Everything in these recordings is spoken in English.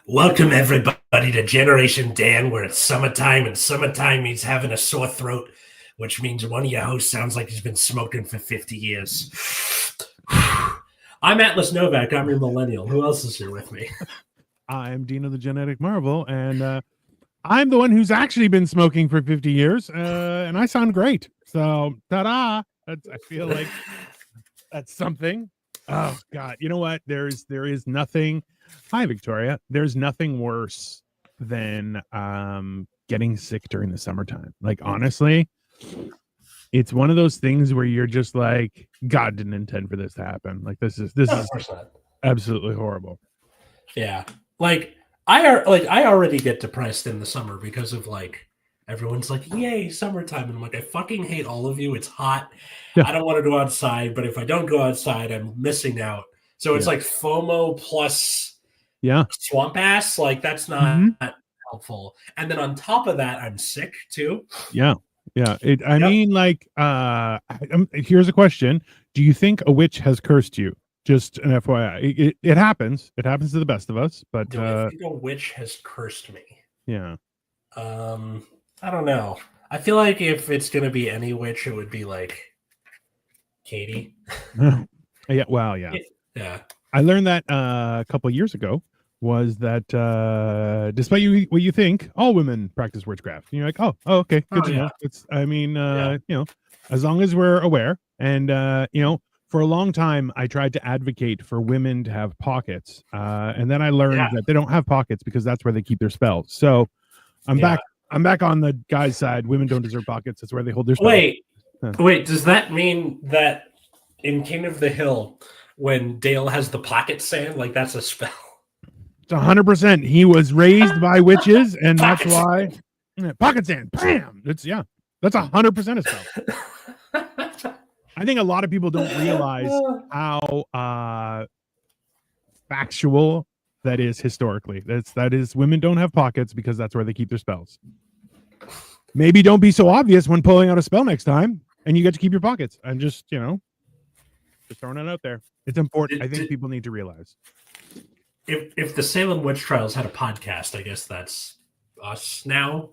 Welcome, everybody, to Generation Dan, where it's summertime, and summertime means having a sore throat, which means one of your hosts sounds like he's been smoking for 50 years. I'm Atlas Novak. I'm your millennial. Who else is here with me? I'm Dino the Genetic Marvel, and I'm the one who's actually been smoking for 50 years, and I sound great. So, ta-da! I feel like that's something. Oh, God. You know what? There is nothing... Hi, Victoria. There's nothing worse than getting sick during the summertime. Like, honestly, it's one of those things where you're just like, God didn't intend for this to happen. Like, this is absolutely horrible. Yeah. Like I already get depressed in the summer because of like everyone's like, yay, summertime. And I'm like, I fucking hate all of you. It's hot. Yeah. I don't want to go outside, but if I don't go outside, I'm missing out. So it's like FOMO plus swamp ass. Like, that's not helpful. And then on top of that, I'm sick too. Yeah. I mean, like, here's a question. Do you think a witch has cursed you? Just an FYI. It happens. It happens to the best of us. But do I think a witch has cursed me? Yeah. I don't know. I feel like if it's going to be any witch, it would be like Katie. Yeah. Well, yeah. Yeah. I learned that a couple of years ago, was that despite what you think, all women practice witchcraft. And you're like, oh, okay, good to know. It's, I mean, you know, as long as we're aware. And, you know, for a long time, I tried to advocate for women to have pockets. And then I learned that they don't have pockets because that's where they keep their spells. So I'm back on the guy's side. Women don't deserve pockets. That's where they hold their spells. Wait, does that mean that in King of the Hill, when Dale has the pocket sand, like that's a spell? It's 100%. He was raised by witches, and that's why pocket sand. Bam! That's 100% a spell. I think a lot of people don't realize how factual that is historically. That is women don't have pockets because that's where they keep their spells. Maybe don't be so obvious when pulling out a spell next time, and you get to keep your pockets. I'm just, you know, just throwing it out there. It's important. I think people need to realize. If the Salem Witch Trials had a podcast, I guess that's us now.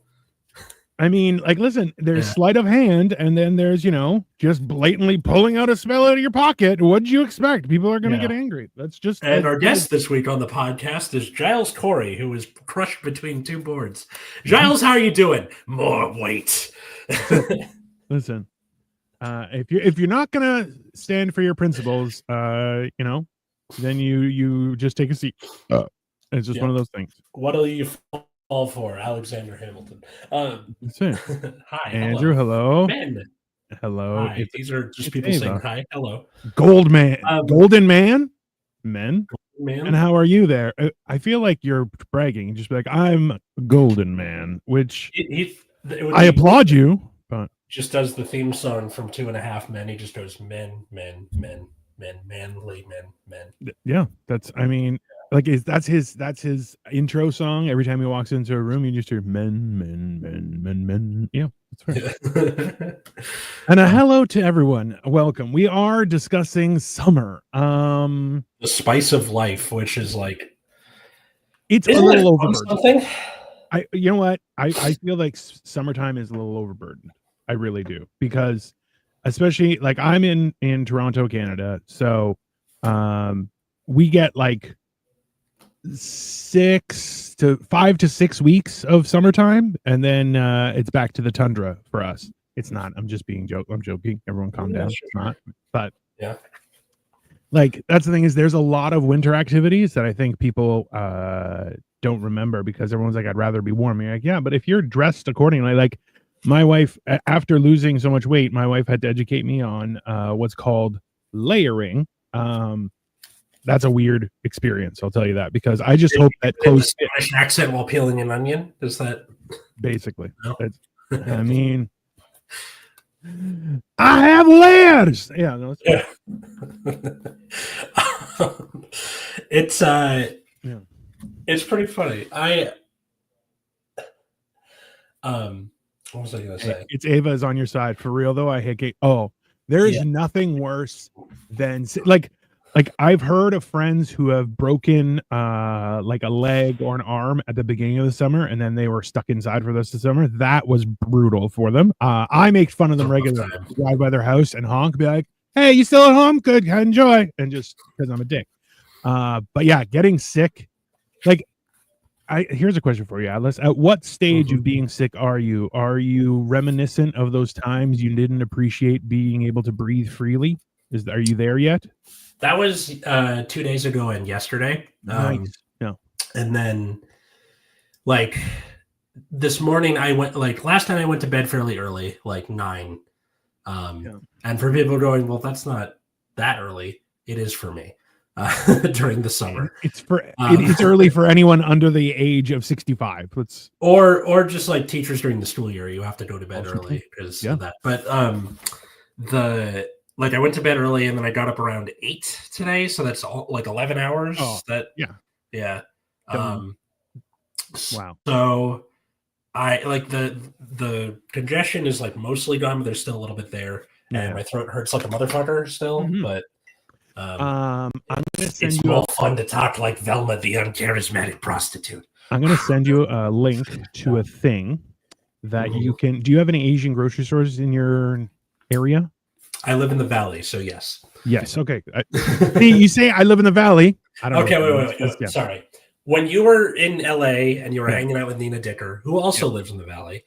I mean, like, listen, there's sleight of hand, and then there's, you know, just blatantly pulling out a spell out of your pocket. What'd you expect? People are going to get angry. That's just. And our guest this week on the podcast is Giles Corey, who was crushed between two boards. Giles, how are you doing? More weight. Listen, if you're not going to stand for your principles, you know, then you just take a seat. It's just one of those things. What'll you fall for, Alexander Hamilton? Hi, Andrew. Hello. Ben. Hello. Hi. These are just people saying hi. Hello. Golden man. Men. Man. And how are you there? I feel like you're bragging. Just be like, I'm Golden Man, which I applaud you. But just does the theme song from 2.5 Men. He just goes men, manly men. Yeah, that's. I mean, like, that's his intro song. Every time he walks into a room, you just hear men. Yeah, that's right. And a hello to everyone. Welcome. We are discussing summer. The spice of life, which is like, it's a little overburdened. You know what? I feel like summertime is a little overburdened. I really do, because especially like I'm in Toronto, Canada, so we get like 5 to 6 weeks of summertime, and then it's back to the tundra for us. It's not. I'm joking. Everyone calm down. It's not. But yeah, like, that's the thing, is there's a lot of winter activities that I think people don't remember, because everyone's like, I'd rather be warm. You're like, yeah, but if you're dressed accordingly, like my wife, after losing so much weight, my wife had to educate me on what's called layering. That's a weird experience, I'll tell you that, because I just hope that close Spanish accent while peeling an onion. Is that basically? No. I mean, I have layers. Yeah. No, It's Yeah. it's pretty funny. What was I gonna say? It's Ava is on your side for real though. I hate. Oh, there is Yeah. nothing worse than like I've heard of friends who have broken like a leg or an arm at the beginning of the summer, and then they were stuck inside for the rest of the summer. That was brutal for them. I make fun of them regularly. Drive by their house and honk, be like, "Hey, you still at home? Good, enjoy." And just because I'm a dick. But yeah, getting sick, like. Here's a question for you, Atlas. At what stage of being sick are you? Are you reminiscent of those times you didn't appreciate being able to breathe freely? Are you there yet? That was 2 days ago and yesterday. Nice. Yeah. And then, like, this morning I went. Like last night I went to bed fairly early, like 9. And for people going, well, that's not that early. It is for me. During the summer, it's early for anyone under the age of 65. Or just like teachers during the school year, you have to go to bed early because of that. But I went to bed early and then I got up around 8 today, so that's all like 11 hours. Yeah. Wow. So I like the congestion is like mostly gone, but there's still a little bit there, and my throat hurts like a motherfucker still, but. I'm gonna send it's you more fun to talk like Velma, the uncharismatic prostitute. I'm gonna send you a link to a thing that you can. Do you have any Asian grocery stores in your area? I live in the valley, so yes. Yes. Okay. You say I live in the valley. I don't. Okay. Wait. Yeah. Sorry. When you were in LA and you were hanging out with Nina Dicker, who also lives in the valley,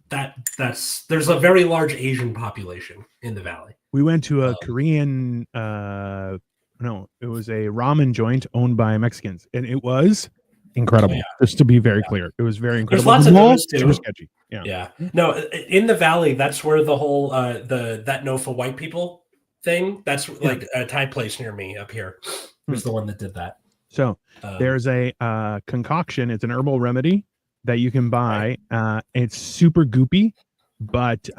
there's a very large Asian population in the valley. We went to a Korean, no, it was a ramen joint owned by Mexicans, and it was incredible. Just to be very clear, it was very incredible. There's lots of those too. Super sketchy. Yeah. No, in the valley, that's where the whole that no for white people thing. That's like a Thai place near me up here. Was the one that did that. So there's a concoction. It's an herbal remedy that you can buy. It's super goopy. But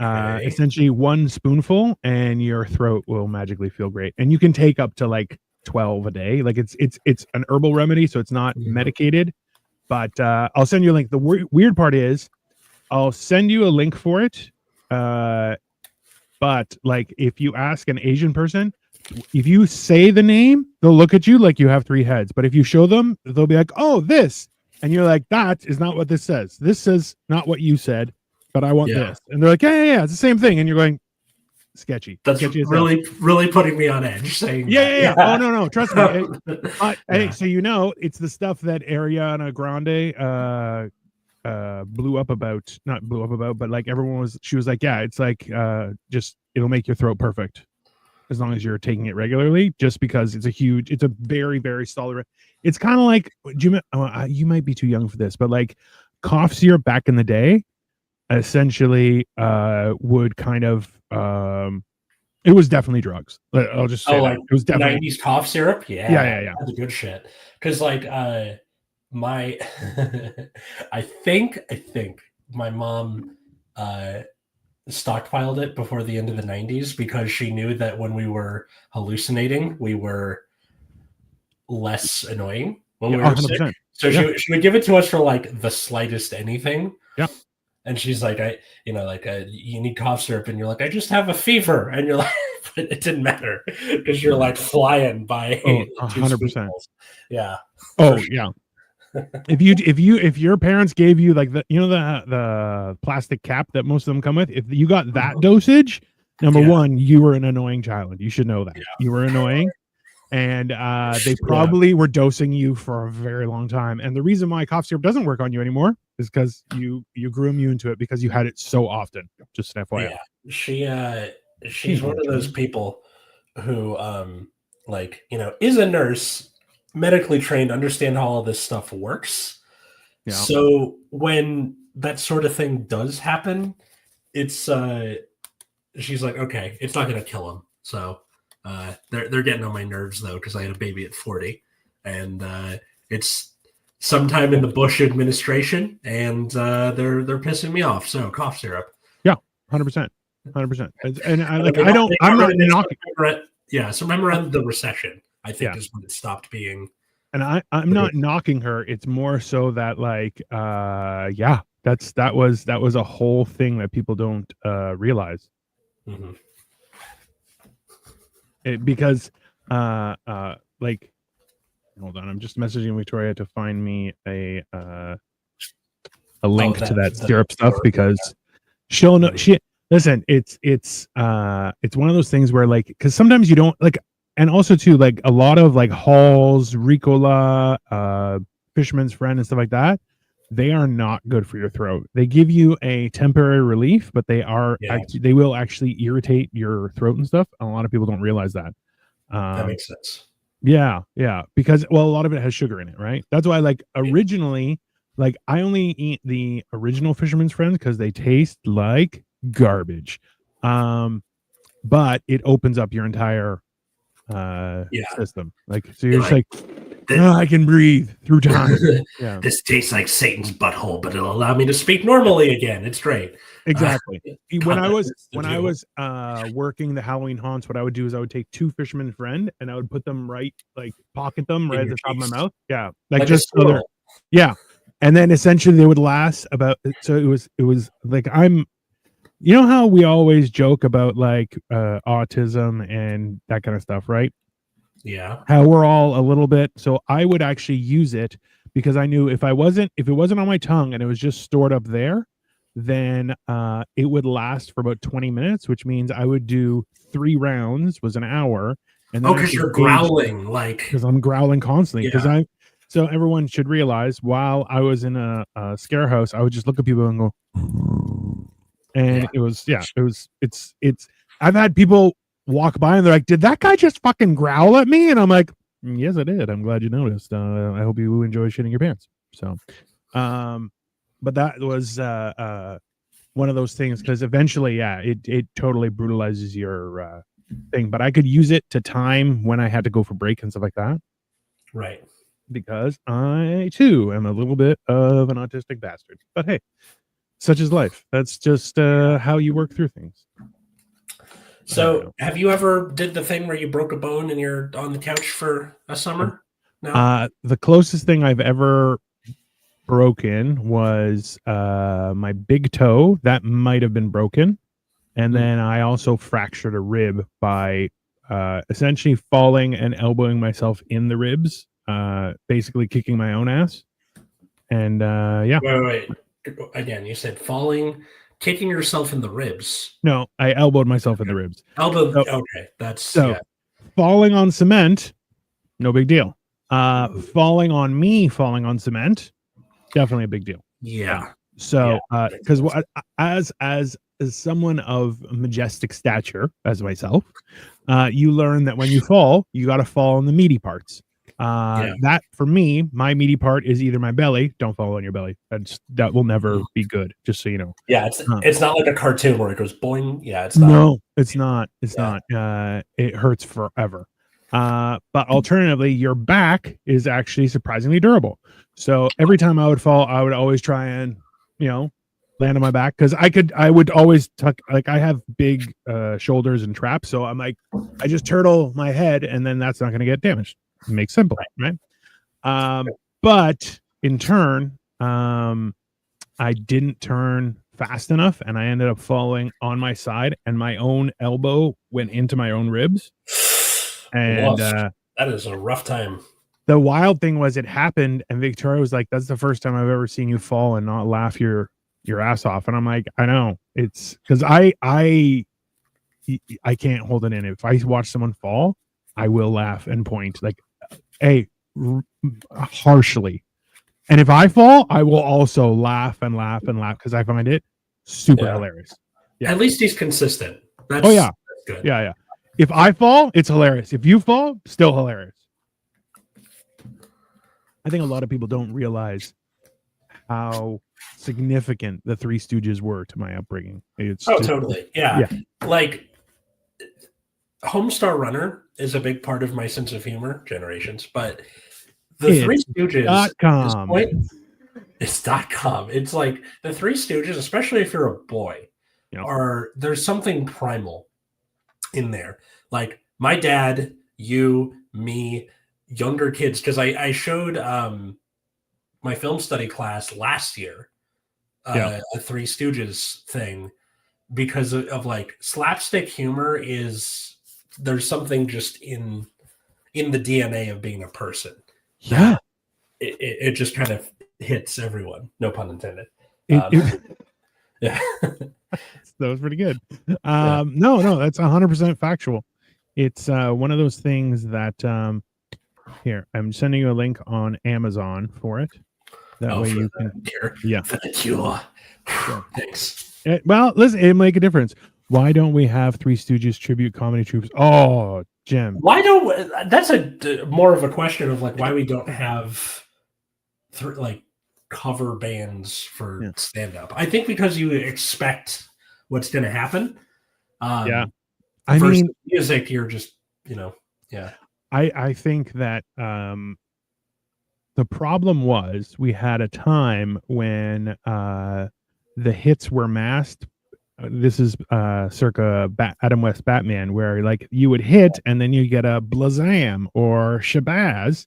essentially 1 spoonful and your throat will magically feel great. And you can take up to like 12 a day. Like it's an herbal remedy, so it's not medicated. But I'll send you a link. The weird part is I'll send you a link for it. But like if you ask an Asian person, if you say the name, they'll look at you like you have 3 heads. But if you show them, they'll be like, "Oh, this." And you're like, "That is not what this says. This says not what you said. But I want this." And they're like, yeah, it's the same thing. And you're going, sketchy. That's sketchy really putting me on edge saying yeah. Oh, no. Trust me. Hey, so it's the stuff that Ariana Grande but like she was like, yeah, it's like just it'll make your throat perfect as long as you're taking it regularly, just because it's a very, very solid. It's kind of like, you might be too young for this, but like cough syrup back in the day, essentially would kind of it was definitely drugs. I'll just say like it was definitely 90s cough syrup. Yeah. That's good shit. Because like my I think my mom stockpiled it before the end of the 90s because she knew that when we were hallucinating we were less annoying when we were sick. So she would give it to us for like the slightest anything. And she's like, you need cough syrup, and you're like, I just have a fever, and you're like, but it didn't matter because you're like flying by 100%. Yeah. Oh yeah. If your parents gave you like the plastic cap that most of them come with, if you got that dosage, number one, you were an annoying child. You should know that you were annoying. And they probably were dosing you for a very long time. And the reason why cough syrup doesn't work on you anymore is because you grew immune to it because you had it so often. Just an FYI. Yeah, she's one of those people who, is a nurse, medically trained, understand how all this stuff works. Yeah. So when that sort of thing does happen, it's she's like, okay, it's not going to kill him. So. They're getting on my nerves though because I had a baby at 40, and it's sometime in the Bush administration, and they're pissing me off. So cough syrup. Yeah, 100%. And I'm not knocking. Yeah, so remember the recession I think is when it stopped being. And I'm not knocking her. It's more so that like that was a whole thing that people don't realize. Mm-hmm. Because like, hold on, I'm just messaging Victoria to find me a link to that syrup stuff, because she'll know. Listen, it's one of those things where like, because sometimes you don't like. And also too, like a lot of like Halls, Ricola, Fisherman's Friend and stuff like that, they are not good for your throat. They give you a temporary relief, but they will actually irritate your throat and stuff. A lot of people don't realize that. That makes sense. Yeah, because a lot of it has sugar in it, right? That's why like originally, like I only eat the original Fisherman's Friend because they taste like garbage. But it opens up your entire system, like, so you're just like I can breathe through time. This tastes like Satan's butthole, but it'll allow me to speak normally again. It's great. Exactly. When I was working the Halloween haunts, what I would do is I would take 2 Fisherman's Friend and I would put them pocket them right at the top of my mouth, like just and then essentially they would last about, so it was like, you know how we always joke about like autism and that kind of stuff, right? Yeah. How we're all a little bit. So I would actually use it because I knew if it wasn't on my tongue and it was just stored up there, then it would last for about 20 minutes, which means I would do 3 rounds, was an hour. And then because you're growling, because I'm growling constantly. Because so everyone should realize, while I was in a scare house, I would just look at people and go. And it's I've had people walk by and they're like, did that guy just fucking growl at me? And I'm like, yes, I did. I'm glad you noticed. I hope you enjoy shitting your pants. So, but that was one of those things, because eventually, it totally brutalizes your thing. But I could use it to time when I had to go for break and stuff like that. Right. Because I too am a little bit of an autistic bastard. But hey, such is life. That's just how you work through things. So, have you ever did the thing where you broke a bone and you're on the couch for a summer? No. The closest thing I've ever broken was my big toe. That might have been broken, and then I also fractured a rib by essentially falling and elbowing myself in the ribs, basically kicking my own ass. And Wait. Again, you said falling, kicking yourself in the ribs. No, I elbowed myself in the ribs. Okay, that's falling on cement, no big deal. Falling on cement, definitely a big deal. Yeah. So, because as someone of majestic stature as myself, you learn that when you fall, you got to fall on the meaty parts. That for me, my meaty part is either my belly. Don't fall on your belly. That will never be good. Just so you know. Yeah, it's not like a cartoon where it goes boing. Yeah, it's not. No, it's not. It's not. It hurts forever. But alternatively, your back is actually surprisingly durable. So every time I would fall, I would always try and land on my back, because I would always tuck, like I have big shoulders and traps, so I'm like, I just turtle my head, and then that's not going to get damaged. Makes simple, right? But in turn, I didn't turn fast enough, and I ended up falling on my side, and my own elbow went into my own ribs. And that is a rough time. The wild thing was, it happened, and Victoria was like, "That's the first time I've ever seen you fall and not laugh your ass off." And I'm like, "I know, it's because I can't hold it in. If I watch someone fall, I will laugh and point like." Harshly, and if I fall, I will also laugh because I find it super hilarious. At least he's consistent. That's good. Yeah. If I fall, it's hilarious. If you fall, still hilarious. I think a lot of people don't realize how significant the Three Stooges were to my upbringing. It's totally. Yeah. Like, Homestar Runner is a big part of my sense of humor, Generations, but the Three Stooges it's .com. It's like the Three Stooges, especially if you're a boy, there's something primal in there. Like, my dad you, me, younger kids, because I showed my film study class last year a Three Stooges thing because of like slapstick humor is there's something just in the DNA of being a person. Yeah. It just kind of hits everyone. No pun intended. Yeah. That was pretty good. No, that's 100% factual. It's one of those things that here, I'm sending you a link on Amazon for it. That way you can care. Yeah. Thank you. Yeah. Thanks. Well, listen, it make a difference. Why don't we have Three Stooges tribute comedy troops? Oh, Jim. Why don't that's a more of a question of like why we don't have like cover bands for stand up. I think because you expect what's going to happen. I mean, music, you're just, yeah. I think that the problem was we had a time when the hits were masked. This is circa Adam West Batman, where like you would hit and then you get a blazam or shabazz,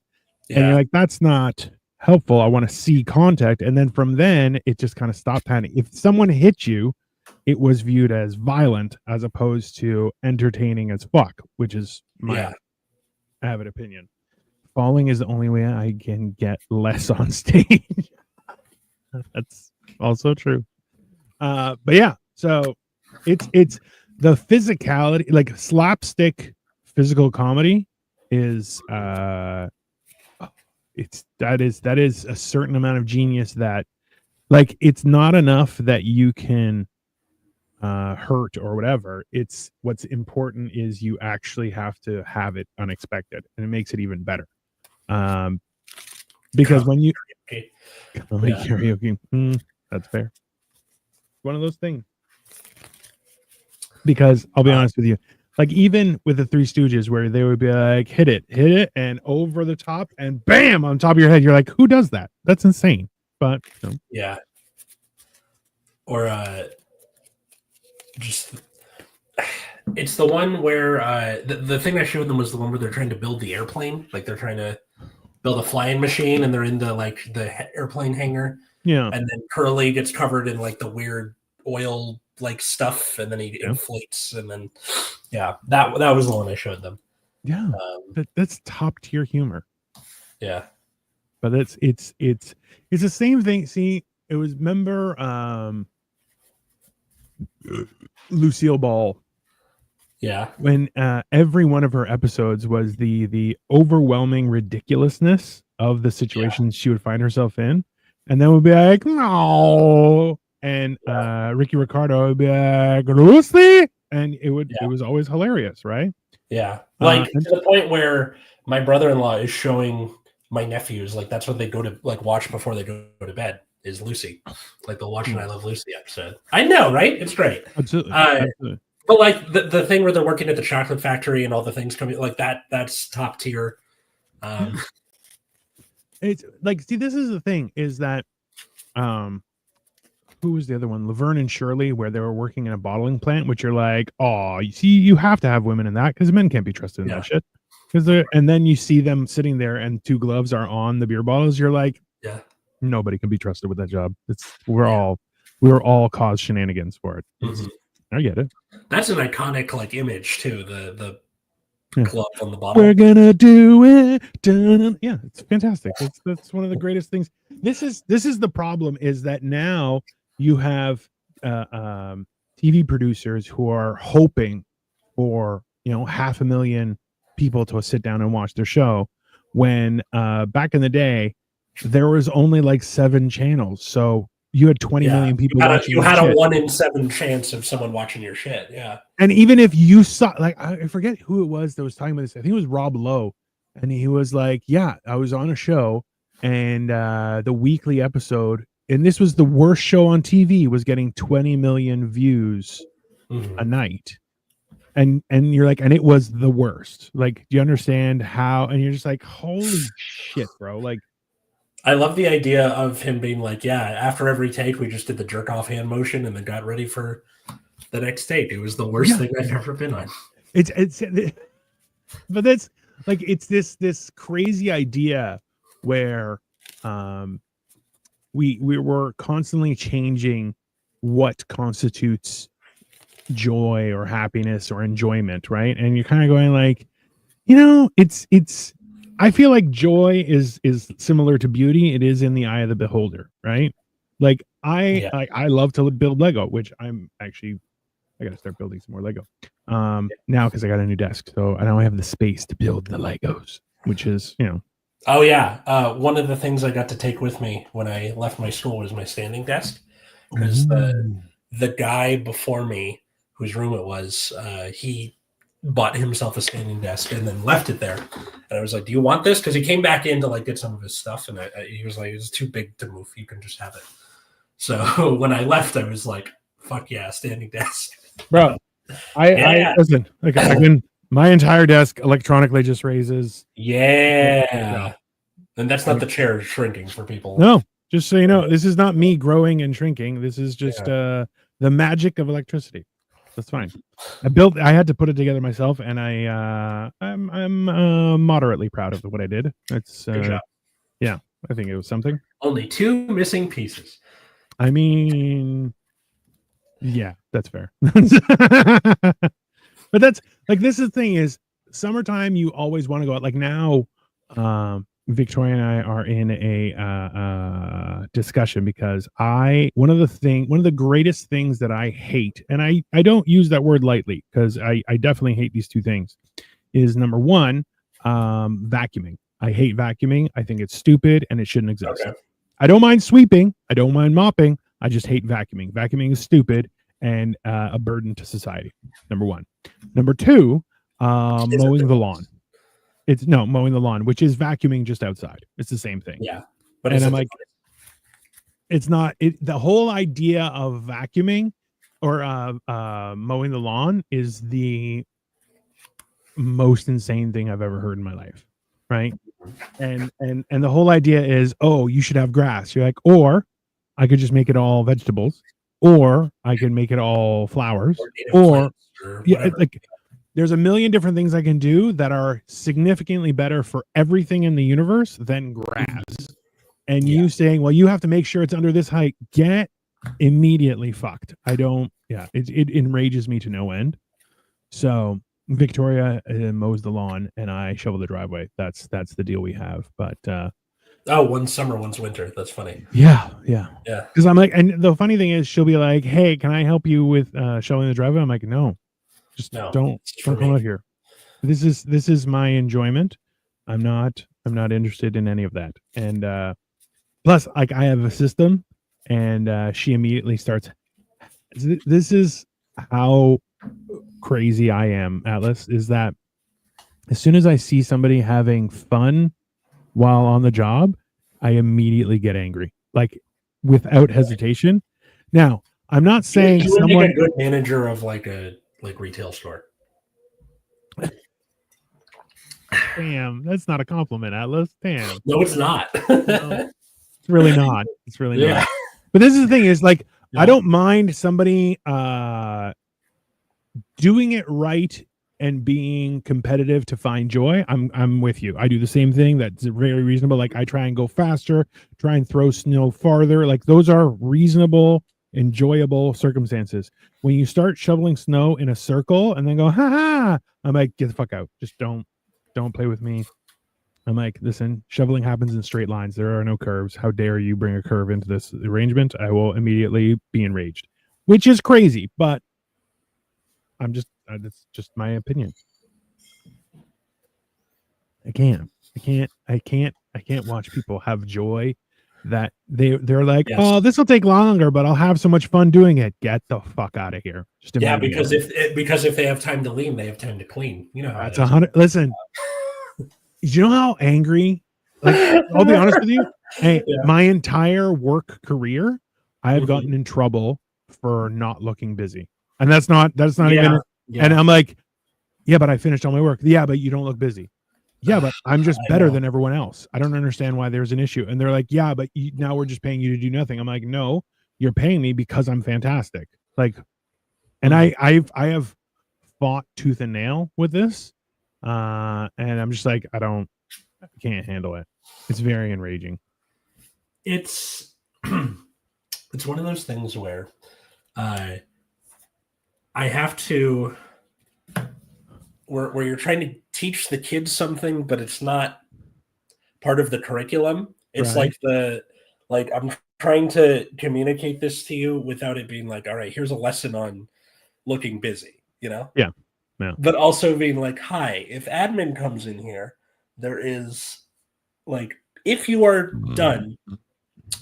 and you're like, that's not helpful. I want to see contact. And then from then it just kind of stopped happening. If someone hit you, it was viewed as violent as opposed to entertaining as fuck, which is my avid opinion. Falling is the only way I can get less on stage. That's also true. But yeah, so it's the physicality, like slapstick physical comedy is that is a certain amount of genius that like it's not enough that you can hurt or whatever. It's what's important is you actually have to have it unexpected, and it makes it even better. Because when you karaoke, that's fair. One of those things. Because I'll be honest with you, like even with the Three Stooges, where they would be like, hit it, and over the top, and bam on top of your head, you're like, who does that? That's insane. But yeah, or just it's the one where the thing I showed them was the one where they're trying to build the airplane, like they're trying to build a flying machine, and they're in the like the airplane hangar. Yeah, and then Curly gets covered in like the weird oil like stuff, and then he inflates, and then that was the one I showed them. Yeah, that's top tier humor. Yeah, but it's the same thing. See, it was remember Lucille Ball. Yeah, when every one of her episodes was the overwhelming ridiculousness of the situations she would find herself in, and then would be like, no, and Ricky Ricardo would be like, Lucy, and it was always hilarious, right? Yeah, like to the point where my brother-in-law is showing my nephews, like that's what they go to like watch before they go to bed is Lucy, like they'll watch an I Love Lucy episode. I know, right? It's great. Absolutely. But like the thing where they're working at the chocolate factory and all the things coming like that's top tier. It's like, see, this is the thing is that who was the other one? Laverne and Shirley, where they were working in a bottling plant, which you're like, oh, you see, you have to have women in that because men can't be trusted in that shit. And then you see them sitting there and two gloves are on the beer bottles. You're like, nobody can be trusted with that job. We're all cause shenanigans for it. I get it. That's an iconic like image too. The glove on the bottle. We're gonna do it. Yeah, it's fantastic. That's one of the greatest things. This is the problem is that now you have TV producers who are hoping for 500,000 people to sit down and watch their show. When back in the day there was only like 7 channels, so you had 20 million people watching. You had a 1 in 7 chance of someone watching your shit. Yeah. And even if you saw, like, I forget who it was that was talking about this. I think it was Rob Lowe. And he was like, yeah, I was on a show and the weekly episode, and this was the worst show on TV, was getting 20 million views a night. And you're like, and it was the worst. Like, do you understand how? And you're just like, holy shit, bro. Like, I love the idea of him being like, yeah, after every take, we just did the jerk off hand motion and then got ready for the next take. It was the worst thing I've ever been on. But like it's this crazy idea where we were constantly changing what constitutes joy or happiness or enjoyment, right? And you're kind of going like, it's I feel like joy is similar to beauty. It is in the eye of the beholder, right? Like I love to build Lego, which I gotta start building some more Lego now because I got a new desk, so I now have the space to build the Legos, which is Oh yeah, one of the things I got to take with me when I left my school was my standing desk, because the guy before me, whose room it was, he bought himself a standing desk and then left it there. And I was like, "Do you want this?" Because he came back in to like get some of his stuff, and he was like, "It's too big to move. You can just have it." So when I left, I was like, "Fuck yeah, standing desk, bro." I listen. Like I can. My entire desk electronically just raises. Yeah. And that's not the chair shrinking for people. No, just so you know, this is not me growing and shrinking. This is just the magic of electricity. That's fine. I had to put it together myself, and I'm moderately proud of what I did. It's yeah, I think it was something. Only 2 missing pieces. I mean, yeah, that's fair. But that's like, this is the thing is, summertime you always want to go out. Like now, Victoria and I are in a discussion because one of the greatest things that I hate, and I don't use that word lightly because I definitely hate these two things, is number one, vacuuming. I hate vacuuming. I think it's stupid and it shouldn't exist. Okay. I don't mind sweeping. I don't mind mopping. I just hate vacuuming. Vacuuming is stupid and a burden to society. Number one. Number two, mowing the lawn. Mowing the lawn, which is vacuuming just outside. It's the same thing. Yeah. But I'm like, it's not the whole idea of vacuuming or mowing the lawn is the most insane thing I've ever heard in my life. Right. And the whole idea is, oh, you should have grass. You're like, or I could just make it all vegetables, or I can make it all flowers, or yeah, like there's a million different things I can do that are significantly better for everything in the universe than grass. And you saying, well, you have to make sure it's under this height, get immediately fucked. It enrages me to no end. So Victoria mows the lawn and I shovel the driveway. That's the deal we have. But one's summer, one's winter. That's funny. Yeah. Because I'm like, and the funny thing is, she'll be like, "Hey, can I help you with shoveling the driveway?" I'm like, "No, just don't come out here. This is my enjoyment. I'm not interested in any of that." And plus, like, I have a system, and she immediately starts. This is how crazy I am, Atlas, is that as soon as I see somebody having fun while on the job, I immediately get angry, like without hesitation. Now, I'm not saying you would make a good manager of like a retail store. Damn, that's not a compliment, Atlas. Damn. No, it's not. No, it's really not. It's really not. But this is the thing is, like, I don't mind somebody doing it right and being competitive to find joy. I'm with you. I do the same thing. That's very reasonable. Like, I try and go faster, try and throw snow farther. Like, those are reasonable, enjoyable circumstances. When you start shoveling snow in a circle and then go, ha ha, I'm like, get the fuck out. Just don't play with me. I'm like, listen, shoveling happens in straight lines. There are no curves. How dare you bring a curve into this arrangement? I will immediately be enraged, which is crazy, but that's just my opinion. I can't watch people have joy that they're like, oh, this will take longer, but I'll have so much fun doing it. Get the fuck out of here. Because if they have time to lean, they have time to clean. You know how that's 100. Listen, you know how angry? Like, I'll be honest with you. Hey, my entire work career, I have gotten in trouble for not looking busy, and that's not even. Yeah. And I'm like, yeah, but I finished all my work. Yeah, but you don't look busy. Yeah, but I'm just better than everyone else. I don't understand why there's an issue. And they're like, yeah, but now we're just paying you to do nothing. I'm like, no, you're paying me because I'm fantastic. Like, and I have fought tooth and nail with this. And I'm just like, I can't handle it. It's very enraging. It's it's one of those things where I have to where you're trying to teach the kids something, but it's not part of the curriculum. It's Right. like I'm trying to communicate this to you without it being like, all right, here's a lesson on looking busy, you know? Yeah. Yeah. But also being like, hi, if admin comes in here, there is like, if you are done,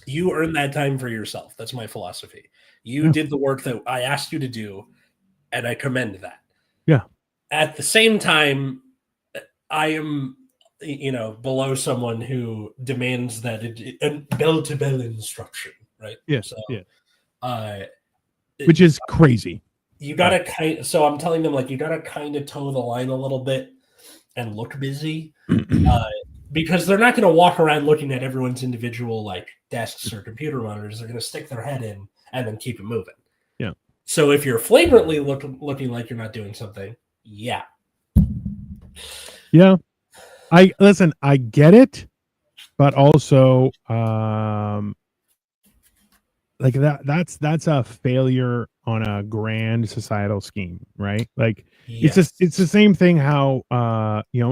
you earn that time for yourself. That's my philosophy. You Yeah. did the work that I asked you to do, and I commend that. Yeah. At the same time, I am, below someone who demands that bell to bell instruction, right? Yeah. So, Yeah. uh, Which is crazy. You gotta so I'm telling them, like, you gotta kind of toe the line a little bit and look busy, because they're not going to walk around looking at everyone's individual like desks or computer monitors. They're going to stick their head in and then keep it moving. Yeah. So if you're flagrantly looking like you're not doing something, yeah. Yeah. I get it, but also like that's a failure on a grand societal scheme, right? Like Yes. it's the same thing how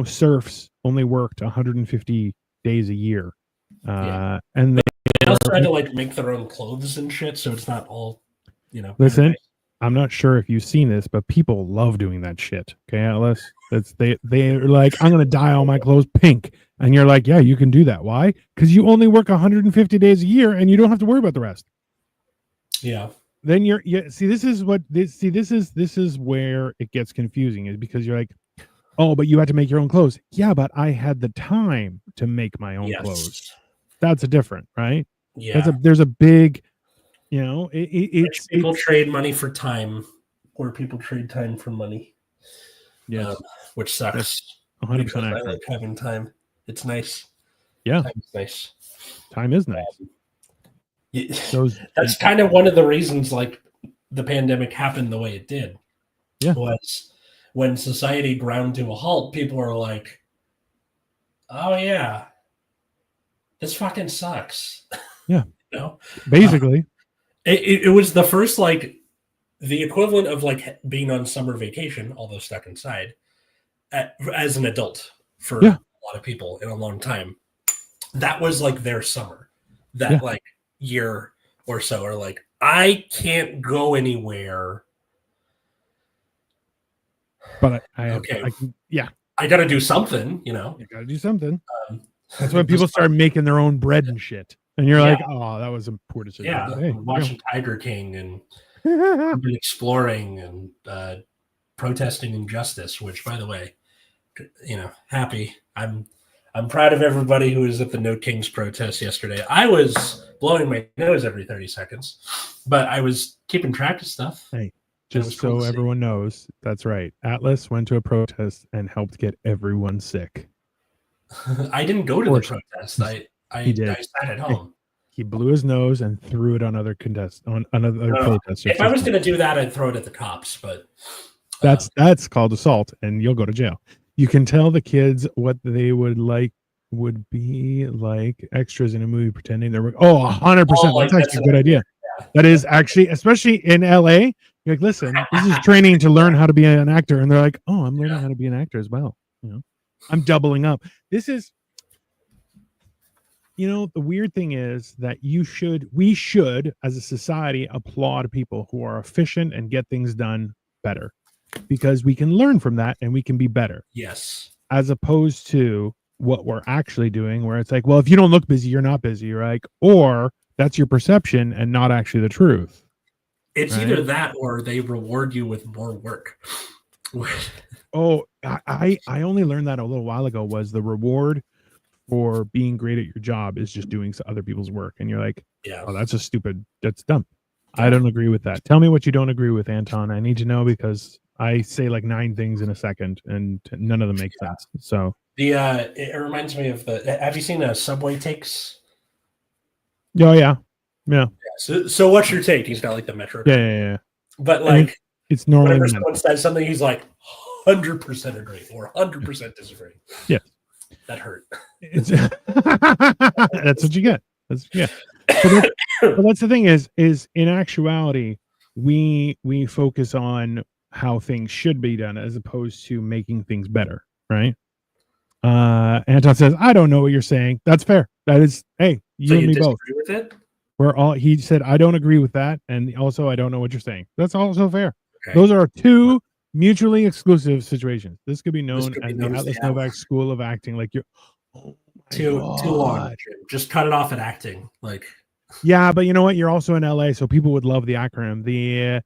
serfs only worked 150 days a year. And they also had to like make their own clothes and shit, so it's not all, listen, I'm not sure if you've seen this, but people love doing that shit. Okay, Atlas. They're like, I'm gonna dye all my clothes pink. And you're like, yeah, you can do that. Why? Because you only work 150 days a year and you don't have to worry about the rest. Yeah. Then this is where it gets confusing, is because you're like, oh, but you had to make your own clothes. Yeah, but I had the time to make my own clothes. That's a different, right? Yeah. There's a big, it's people trade money for time, or people trade time for money. Yes. Which sucks. 100% accurate. I like having time. It's nice. Yeah. Time's nice. Time is nice. That's kind of one of the reasons like the pandemic happened the way it did. Yeah. Was when society ground to a halt, people are like, oh yeah, this fucking sucks. Yeah. Basically. It was the first, like, the equivalent of like being on summer vacation, although stuck inside, as an adult for a lot of people in a long time. That was like their summer. That like year or so, or like, I can't go anywhere, but I got to do something. You got to do something. That's when people start making their own bread and shit, and you're like, oh, that was a poor decision. Yeah, hey, watching Tiger King and urban exploring and protesting injustice. Which, by the way, happy. I'm proud of everybody who was at the No Kings protest yesterday. I was blowing my nose every 30 seconds, but I was keeping track of stuff. Hey, just so everyone knows, that's right. Atlas went to a protest and helped get everyone sick. I didn't go to the protest. I sat at home. He blew his nose and threw it on other protesters. If I was going to do that, I'd throw it at the cops. But that's called assault, and you'll go to jail. You can tell the kids what they would be like extras in a movie pretending they're 100%. That's actually a good idea. Yeah. That is actually, especially in LA, you're like, listen, this is training to learn how to be an actor. And they're like, oh, I'm learning how to be an actor as well. I'm doubling up. This is, the weird thing is that we should, as a society, applaud people who are efficient and get things done better, because we can learn from that and we can be better. Yes. As opposed to what we're actually doing, where it's like, well, if you don't look busy, you're not busy, right? Or that's your perception and not actually the truth. It's either that or they reward you with more work. I only learned that a little while ago, was the reward for being great at your job is just doing other people's work. And you're like, oh, that's dumb. I don't agree with that. Tell me what you don't agree with, Anton. I need to know, because I say like 9 things in a second and none of them make sense. So it reminds me of have you seen Subway Takes? Oh yeah. So what's your take? He's got like the metro. Yeah. But like, it's normally whenever someone says something, he's like, 100% agree or 100% disagree. Yes. That hurt. That's what you get. That's yeah. But that's the thing is in actuality, we focus on how things should be done as opposed to making things better, right? Anton says, I don't know what you're saying. That's fair. That is, hey, you and me both. With it? He said, I don't agree with that. And also, I don't know what you're saying. That's also fair. Okay. Those are two mutually exclusive situations. This could be known as the Atlas Novak School of Acting. Like you're too long. Just cut it off at acting. Like, yeah, but you know what? You're also in LA, so people would love the acronym. The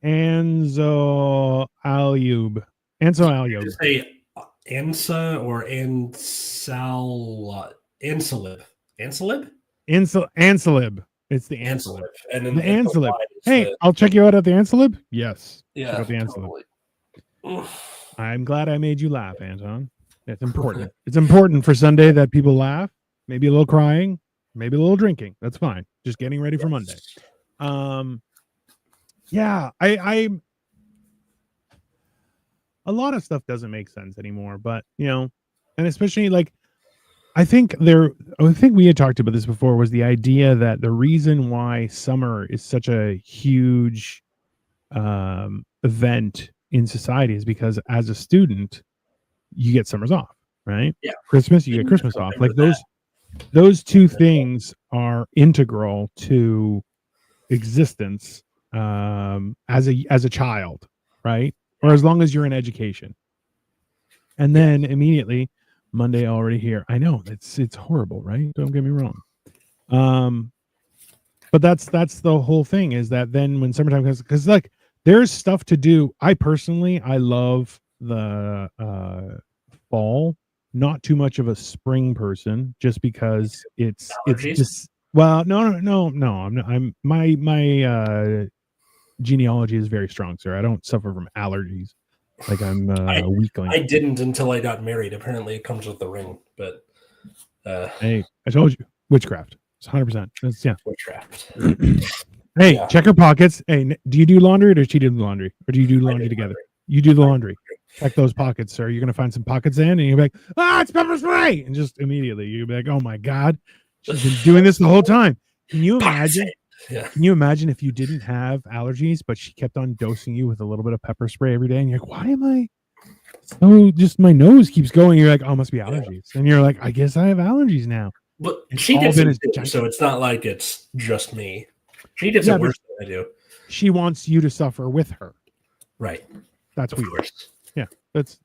Anso Alub. Say ANSA or Ansalib? Ansalib? Ansalib. It's the Ansalib. And then the Ansalib. Hey, I'll check you out at the Ansalib. Yes. Yeah. Check out the Ansalib. I'm glad I made you laugh, Anton. It's important. It's important for Sunday that people laugh. Maybe a little crying. Maybe a little drinking. That's fine. Just getting ready for Monday. Yeah, I a lot of stuff doesn't make sense anymore, but you know, and especially like I think we had talked about this before, was the idea that the reason why summer is such a huge event in society is because as a student you get summers off, right? Yeah. Christmas, you get Christmas off. Like those two things are integral to existence as a child, right? Or as long as you're in education. And then immediately Monday already here. I know it's horrible, right? Don't get me wrong. But that's the whole thing, is that then when summertime comes, because like there's stuff to do. I love the fall. Not too much of a spring person, just because it's just, well, no. My genealogy is very strong, sir. I don't suffer from allergies. Like I'm a weakling. I didn't until I got married. Apparently, it comes with the ring. But hey, I told you, witchcraft. It's 100%. That's witchcraft. Hey, check her pockets. Hey, do you do laundry, or does she do the laundry, or do you do laundry together? You do the laundry. Check those pockets, sir. You're gonna find some pockets in, and you'll be like, it's pepper spray, and just immediately you'll be like, oh my god, she's been doing this the whole time. Can you imagine? Yeah. Can you imagine if you didn't have allergies, but she kept on dosing you with a little bit of pepper spray every day, and you're like, why am I? So just my nose keeps going. You're like, oh, must be allergies, and you're like, I guess I have allergies now. But she gets it too, so it's not like it's just me. She gets it worse than I do. She wants you to suffer with her. Right. That's weird. Yeah. That's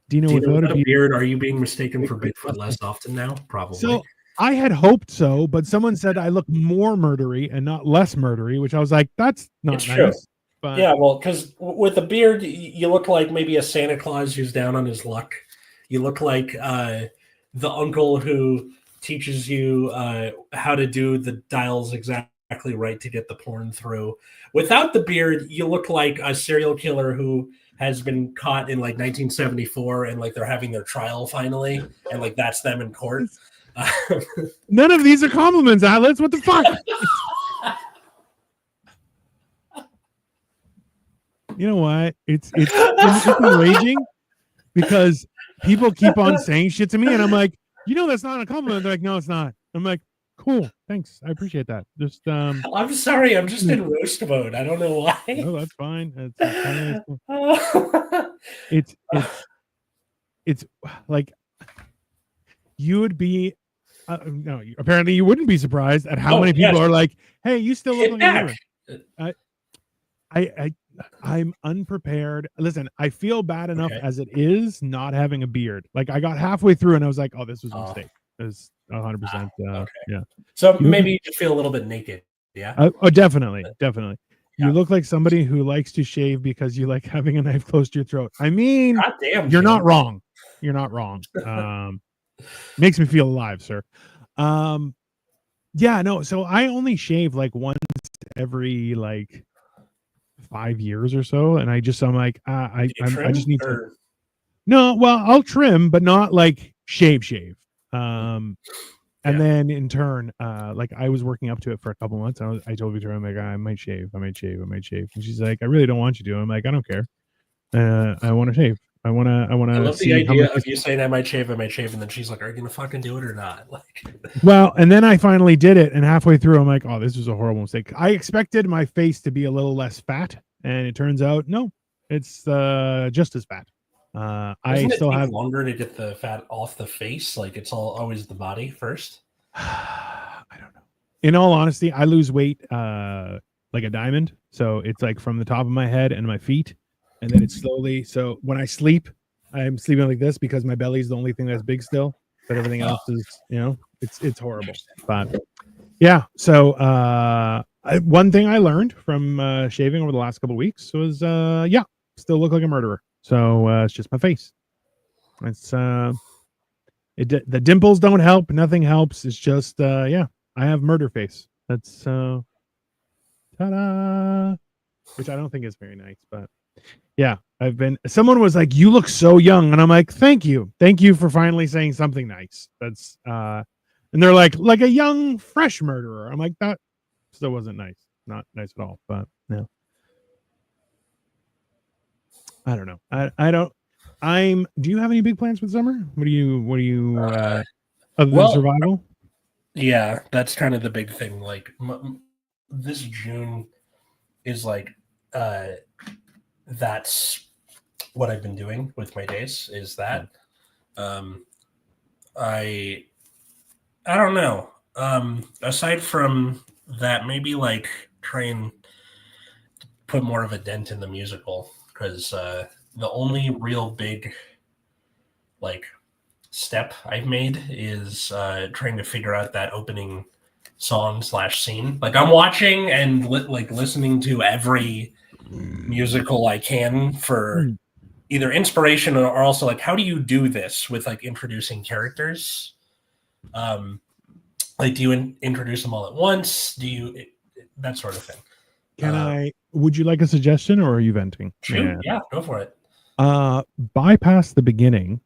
Dino without a beard. Are you being mistaken for Bigfoot less often now? Probably. So I had hoped so, but someone said I look more murdery and not less murdery, which I was like, that's not nice. True. But yeah, well, because with a beard, you look like maybe a Santa Claus who's down on his luck. You look like the uncle who teaches you how to do the dials exactly right to get the porn through. Without the beard, you look like a serial killer who has been caught in like 1974 and like they're having their trial finally, and like that's them in court. None of these are compliments, Atlas. What the fuck? You know what? It's enraging because people keep on saying shit to me, and I'm like, that's not a compliment. They're like, no, it's not. I'm like, cool, thanks, I appreciate that. Just I'm sorry, I'm just in roast mode. I don't know why. No, that's fine. It's like you would be. No, apparently you wouldn't be surprised at how many people are like, "Hey, you still look like a woman." I'm unprepared. Listen, I feel bad enough as it is not having a beard. Like I got halfway through and I was like, "Oh, this was a mistake." It was 100%. Yeah. So maybe you just feel a little bit naked. Yeah. Definitely. Yeah. You look like somebody who likes to shave because you like having a knife close to your throat. I mean, you're not wrong. You're not wrong. Makes me feel alive, sir. Yeah, no. So I only shave like once every like 5 years or so, and I'm like, I just need to. No, well, I'll trim, but not like shave. And then in turn, like I was working up to it for a couple months. I told Victoria, I'm like, I might shave. And she's like, I really don't want you to. I'm like, I don't care. I want to shave. I want I to love the see how my idea face. of you saying I might shave, and then she's like, "Are you gonna fucking do it or not?" Like, Well, and then I finally did it, and halfway through, I'm like, "Oh, this was a horrible mistake." I expected my face to be a little less fat, and it turns out, no, it's just as fat. I doesn't it still take have. longer to get the fat off the face? Like, it's always the body first. I don't know. In all honesty, I lose weight like a diamond. So it's like from the top of my head and my feet, and then it's slowly. So when I sleep, I'm sleeping like this because my belly is the only thing that's big still, but everything else is, it's horrible. But yeah, so one thing I learned from shaving over the last couple of weeks was yeah, still look like a murderer. So it's just my face. It's the dimples don't help. Nothing helps. It's just yeah, I have murder face. That's ta-da, which I don't think is very nice, but yeah, someone was like, "You look so young," and I'm like, "Thank you for finally saying something nice." That's and they're like a young fresh murderer. I'm like, that still wasn't nice, not nice at all. But no, I don't know. I don't. Do you have any big plans for the summer? What do you other than survival? Yeah, that's kind of the big thing. Like, this June is like, that's what I've been doing with my days. Is that, I don't know. Aside from that, maybe like try and put more of a dent in the musical, because the only real big like step I've made is trying to figure out that opening song / scene. Like, I'm watching and listening to every musical I can for either inspiration or also like, how do you do this with like introducing characters? Like, do you introduce them all at once? Do you that sort of thing? Would you like a suggestion, or are you venting? Shoot, yeah, go for it. Bypass the beginning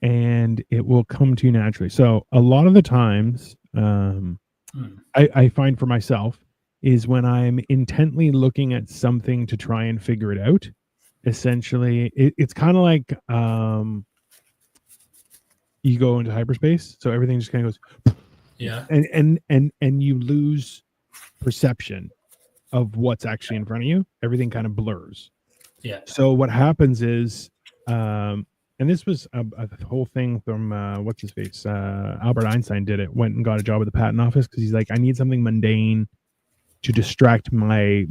and it will come to you naturally. So a lot of the times I find for myself is when I'm intently looking at something to try and figure it out, essentially it's kind of like you go into hyperspace, so everything just kind of goes and you lose perception of what's actually in front of you. Everything kind of blurs. Yeah. So what happens is and this was a whole thing from what's his face, Albert Einstein did it, went and got a job at the patent office because he's like, I need something mundane to distract my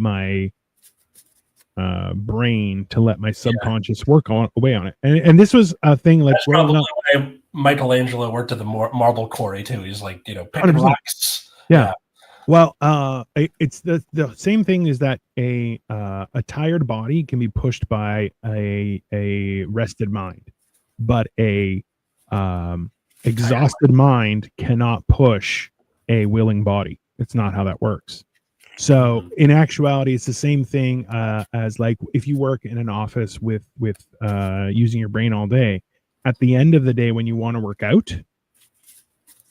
brain to let my subconscious work away on it. And this was a thing like, that's probably why Michelangelo worked at the marble quarry too. He's like, picking rocks. Yeah. Well, it's the same thing, is that a tired body can be pushed by a rested mind, but a exhausted mind cannot push a willing body. It's not how that works. So in actuality, it's the same thing as like if you work in an office with using your brain all day. At the end of the day, when you want to work out,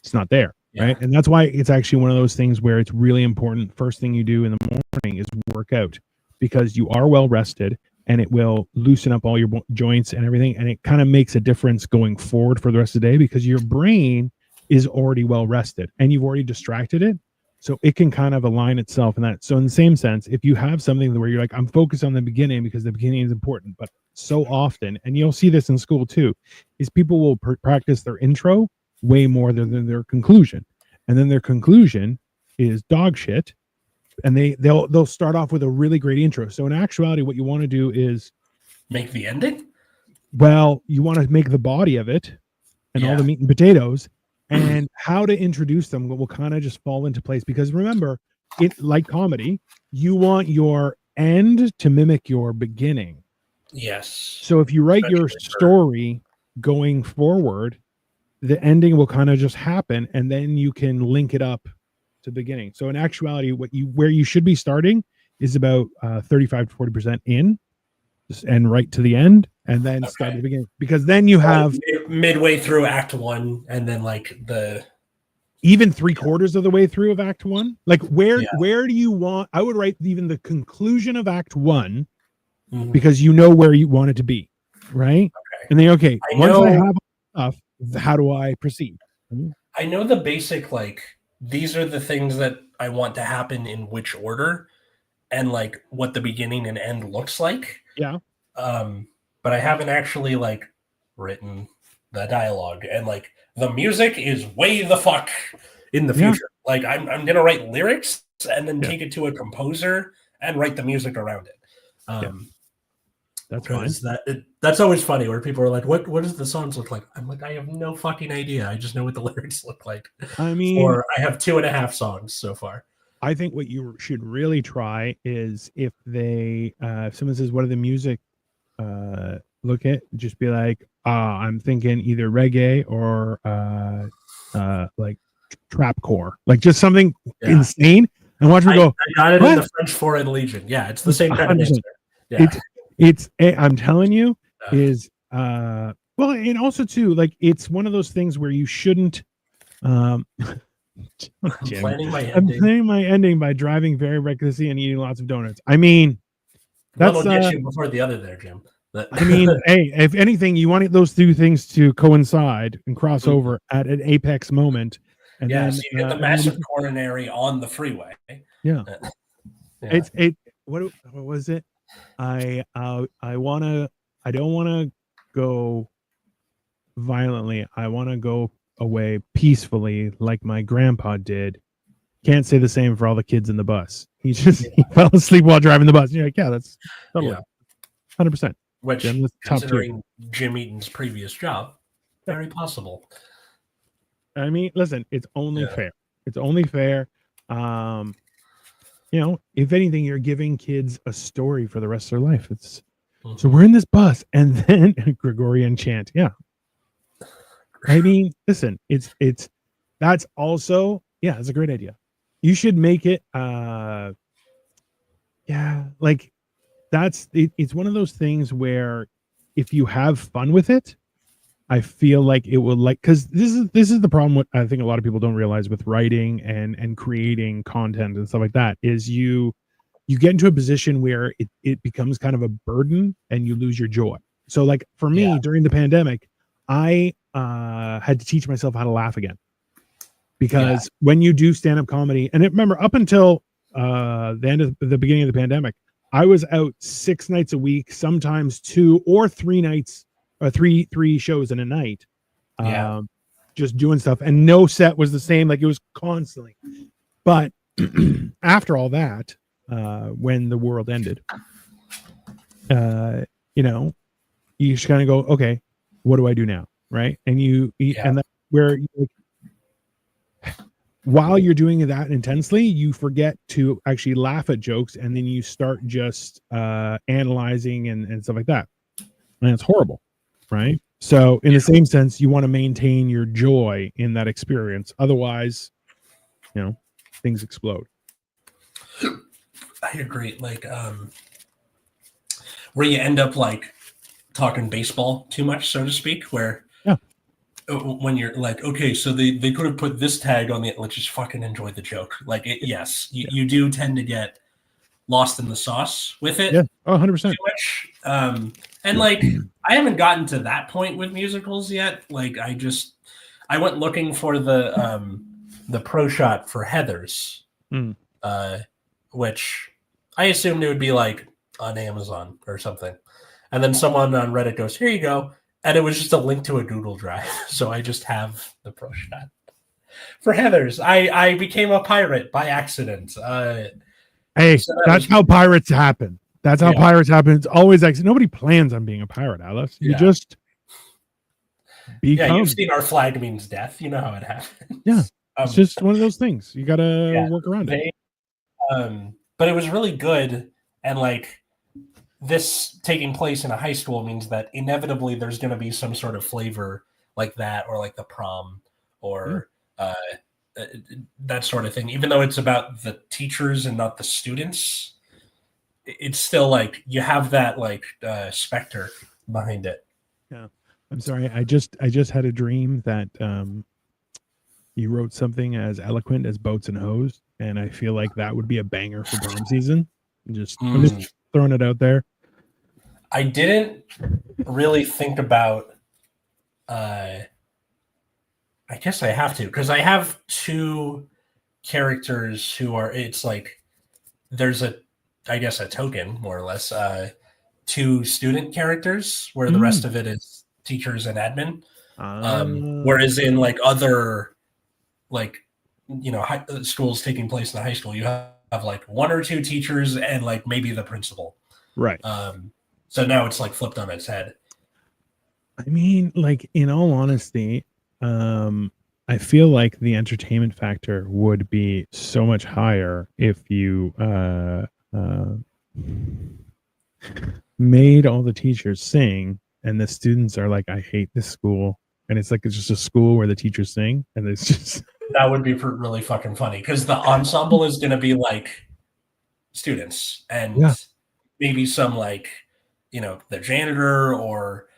it's not there. Yeah. Right. And that's why it's actually one of those things where it's really important. First thing you do in the morning is work out, because you are well rested and it will loosen up all your joints and everything. And it kind of makes a difference going forward for the rest of the day, because your brain is already well rested and you've already distracted it. So it can kind of align itself in that. So in the same sense, if you have something where you're like, I'm focused on the beginning because the beginning is important, but so often, and you'll see this in school too, is people will practice their intro way more than their conclusion, and then their conclusion is dog shit, and they'll start off with a really great intro. So in actuality, what you want to do is make the ending. Well, you want to make the body of it and all the meat and potatoes, and how to introduce them will kind of just fall into place. Because remember, it like comedy, you want your end to mimic your beginning. Yes. So if you write your story going forward, the ending will kind of just happen, and then you can link it up to the beginning. So in actuality, where you should be starting is about 35 to 40% in, and right to the end, and then start at the beginning, because then you have midway through Act 1, and then like even 3/4 of the way through of Act 1. Like where do you want? I would write even the conclusion of Act 1, because you know where you want it to be. right? Okay. And then okay, I once I know- have stuff, how do I proceed? I know the basic, like, these are the things that I want to happen in which order, and like what the beginning and end looks like. Yeah. But I haven't actually like written the dialogue, and like the music is way the fuck in the Yeah. future. Like I'm gonna write lyrics and then Yeah. take it to a composer and write the music around it. That's fine. Because that's always funny where people are like, what does the songs look like? I'm like, I have no fucking idea. I just know what the lyrics look like. I mean, Or I have 2.5 songs so far. I think what you should really try is if they if someone says what are the music look at, just be like, I'm thinking either reggae or like trapcore, like just something insane, and watch me go. I got it what? in the French Foreign Legion. Yeah, it's the same kind of 100%. answer. Yeah. It's I'm telling you, is well, and also too, like it's one of those things where you shouldn't I'm planning my I'm ending. planning my ending by driving very recklessly and eating lots of donuts. I mean, One that's will get you before the other there, Jim. I mean, hey, if anything, you want those two things to coincide and cross over at an apex moment. And yeah, then, so you get the massive coronary on the freeway. Yeah. Yeah. What was it? I don't want to go violently. I want to go away peacefully like my grandpa did. Can't say the same for all the kids in the bus. He fell asleep while driving the bus. You're like, yeah, that's totally 100%. Which, Jim, top considering Jim Eaton's previous job, very possible. I mean, listen, it's only fair. It's only fair. You know, if anything, you're giving kids a story for the rest of their life. It's so we're in this bus, and then Gregorian chant. Yeah. I mean, listen, it's that's also it's a great idea. You should make it like it's one of those things where if you have fun with it, I feel like it will, like, because this is the problem. What I think a lot of people don't realize with writing and creating content and stuff like that is you get into a position where it becomes kind of a burden and you lose your joy. So like for me during the pandemic, I had to teach myself how to laugh again, because when you do stand-up comedy, and remember up until the beginning of the pandemic, I was out 6 nights a week, sometimes 2 or 3 nights, or three shows in a night, just doing stuff, and no set was the same. Like it was constantly. But after all that, when the world ended, you know, you just kind of go, okay, what do I do now, right? And and that's where while you're doing that intensely, you forget to actually laugh at jokes, and then you start just analyzing and stuff like that, and it's horrible. Right. So in the same sense, you want to maintain your joy in that experience. Otherwise, you know, things explode. I agree. Like, where you end up like talking baseball too much, so to speak, where when you're like, okay, so they could have put this tag on the, let's just fucking enjoy the joke. Like, you do tend to get lost in the sauce with it. Yeah. 100%. Too much. And like, I haven't gotten to that point with musicals yet. Like, I went looking for the pro shot for Heathers, which I assumed it would be like on Amazon or something. And then someone on Reddit goes, here you go. And it was just a link to a Google Drive. So I just have the pro shot for Heathers. I became a pirate by accident. Hey, so that's how pirates happen. That's how pirates happen. It's always accident. Nobody plans on being a pirate, Alice. You just become. Yeah, you've seen Our Flag Means Death. You know how it happens. Yeah, it's just one of those things. You got to work around it. But it was really good. And like this taking place in a high school means that inevitably there's going to be some sort of flavor like that, or like the prom, or that sort of thing. Even though it's about the teachers and not the students, it's still like you have that like specter behind it. Yeah, I'm sorry. I just had a dream that you wrote something as eloquent as Boats and Hose, and I feel like that would be a banger for prom season. I'm just throwing it out there. I didn't really think about. I guess I have to, because I have two characters who are. It's like there's I guess, a token, more or less. Two student characters, where the rest of it is teachers and admin. Whereas in like other, like, schools taking place in the high school, you have like one or two teachers and like maybe the principal. Right. So now it's like flipped on its head. I mean, like, in all honesty, I feel like the entertainment factor would be so much higher if you made all the teachers sing and the students are like, I hate this school. And it's just a school where the teachers sing, and it's just that would be really fucking funny, because the ensemble is going to be like students and maybe some like, the janitor or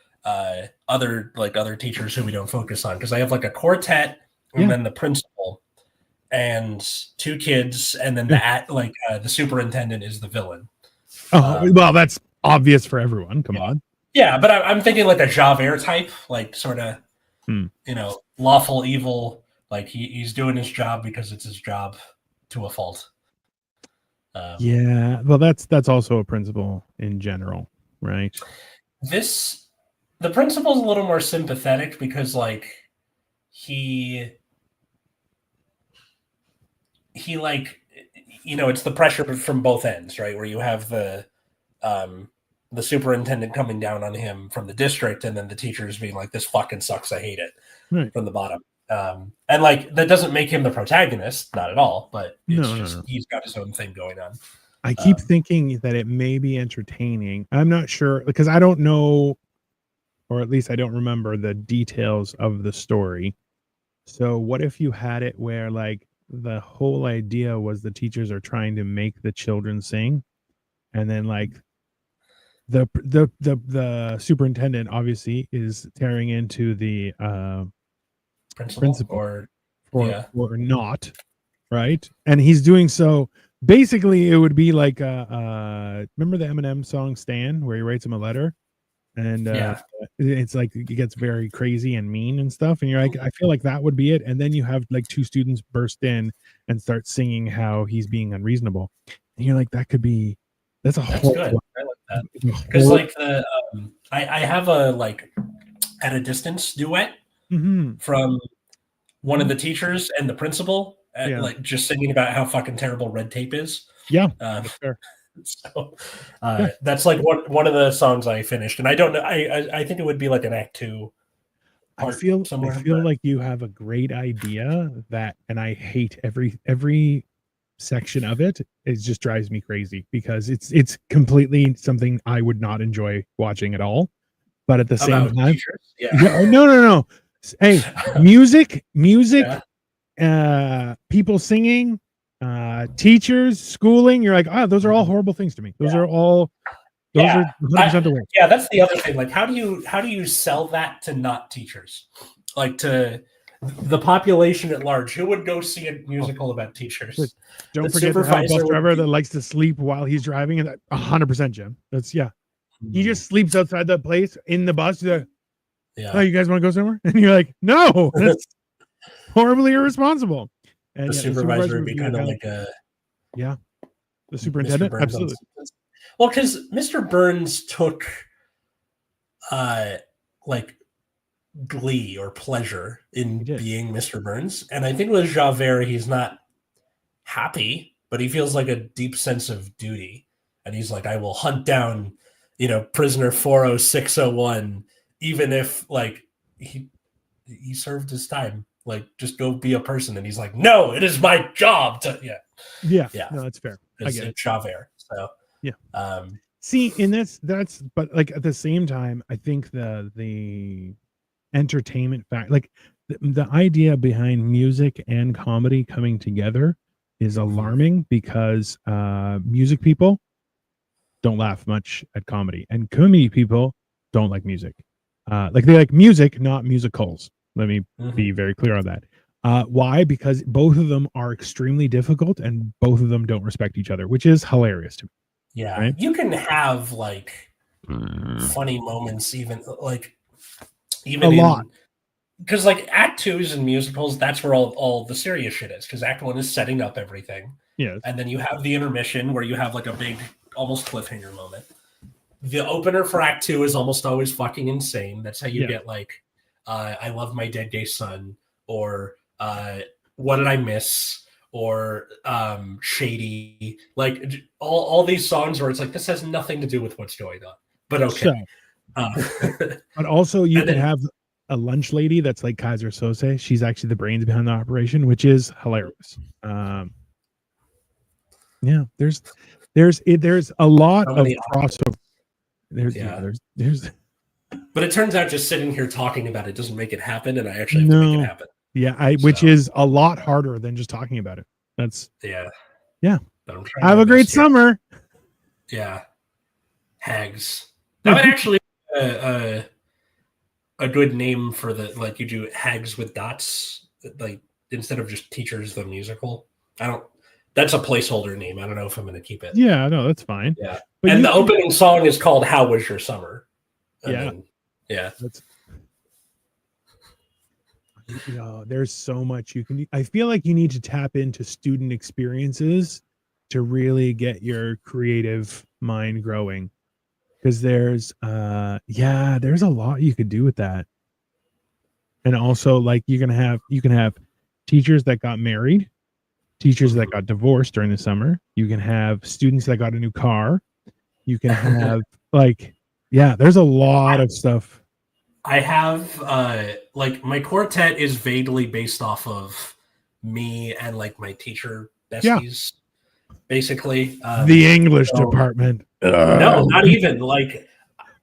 other teachers who we don't focus on, because I have like a quartet and then the principal and two kids, and then the superintendent is the villain. Well, that's obvious for everyone. Come on. Yeah, but I'm thinking like a Javert type, like sort of, lawful evil. Like he's doing his job because it's his job to a fault. Yeah, well, that's also a principle in general, right? The principal's a little more sympathetic, because like he like, it's the pressure from both ends, right? Where you have the superintendent coming down on him from the district, and then the teachers being like, this fucking sucks, I hate it, right, from the bottom. And like, that doesn't make him the protagonist, not at all, but it's he's got his own thing going on. I keep thinking that it may be entertaining. I'm not sure, because I don't know, or at least I don't remember the details of the story. So what if you had it where like the whole idea was the teachers are trying to make the children sing, and then like the superintendent obviously is tearing into the principal or not, right? And he's doing so. Basically, it would be like remember the Eminem song "Stan," where he writes him a letter, and it's like it gets very crazy and mean and stuff. And you're like, I feel like that would be it. And then you have like two students burst in and start singing how he's being unreasonable, and you're like, that's a whole. Good. I like that, because like I have a like at a distance duet from one of the teachers and the principal. Like just singing about how fucking terrible red tape is. Fair. So that's like one of the songs I finished, and I don't know. I think it would be like an act 2. I feel like you have a great idea and I hate every section of it. It just drives me crazy, because it's completely something I would not enjoy watching at all. But at the same time, no. Hey, music. People singing, teachers, schooling, you're like, those are all horrible things to me. Those are 100% the way. Yeah, that's the other thing. Like, how do you sell that to not teachers? Like, to the population at large, who would go see a musical about teachers? Don't forget the bus driver that likes to sleep while he's driving, and 100%, Jim. That's he just sleeps outside the place in the bus. Oh, you guys want to go somewhere? And you're like, no, that's horribly irresponsible. And the supervisor would be kind of like the superintendent. Absolutely. Well, because Mr. Burns took like glee or pleasure in being Mr. Burns, and I think with Javert, he's not happy, but he feels like a deep sense of duty, and he's like, I will hunt down, prisoner 40601, even if like he served his time. Like, just go be a person. And he's like, no, it is my job to no, that's fair. I get it. Javert. So see, in that's but like at the same time, I think the entertainment fact, like the idea behind music and comedy coming together is alarming, because music people don't laugh much at comedy, and comedy people don't like music. Like, they like music, not musicals. Let me be very clear on that. Why? Because both of them are extremely difficult, and both of them don't respect each other, which is hilarious to me. Yeah, right? You can have like funny moments, even A lot. because like act twos and musicals, that's where all the serious shit is, because act one is setting up everything. Yes. And then you have the intermission where you have like a big almost cliffhanger moment. The opener for act two is almost always fucking insane. That's how you get like I love my dead gay son, or what did I miss, or shady, like all these songs where it's like this has nothing to do with what's going on, but okay. But also you can have a lunch lady that's like Kaiser Sose. She's actually the brains behind the operation, which is hilarious. Yeah, there's a lot of crossover. There's but it turns out just sitting here talking about it doesn't make it happen, and I actually have to make it happen. Yeah, which is a lot harder than just talking about it. That's yeah. But I'm trying. Have a great summer. Yeah, hags. That would actually a good name for the, like, you do hags with dots, like instead of just teachers the musical. That's a placeholder name. I don't know if I'm going to keep it. Yeah, no, that's fine. Yeah, but the opening song is called "How Was Your Summer?" That's. There's so much you can. I feel like you need to tap into student experiences to really get your creative mind growing, because there's a lot you could do with that. And also, like, you can have teachers that got married, teachers that got divorced during the summer. You can have students that got a new car. You can have there's a lot of stuff. I have like my quartet is vaguely based off of me and like my teacher besties, basically. The English department. No, not even. Like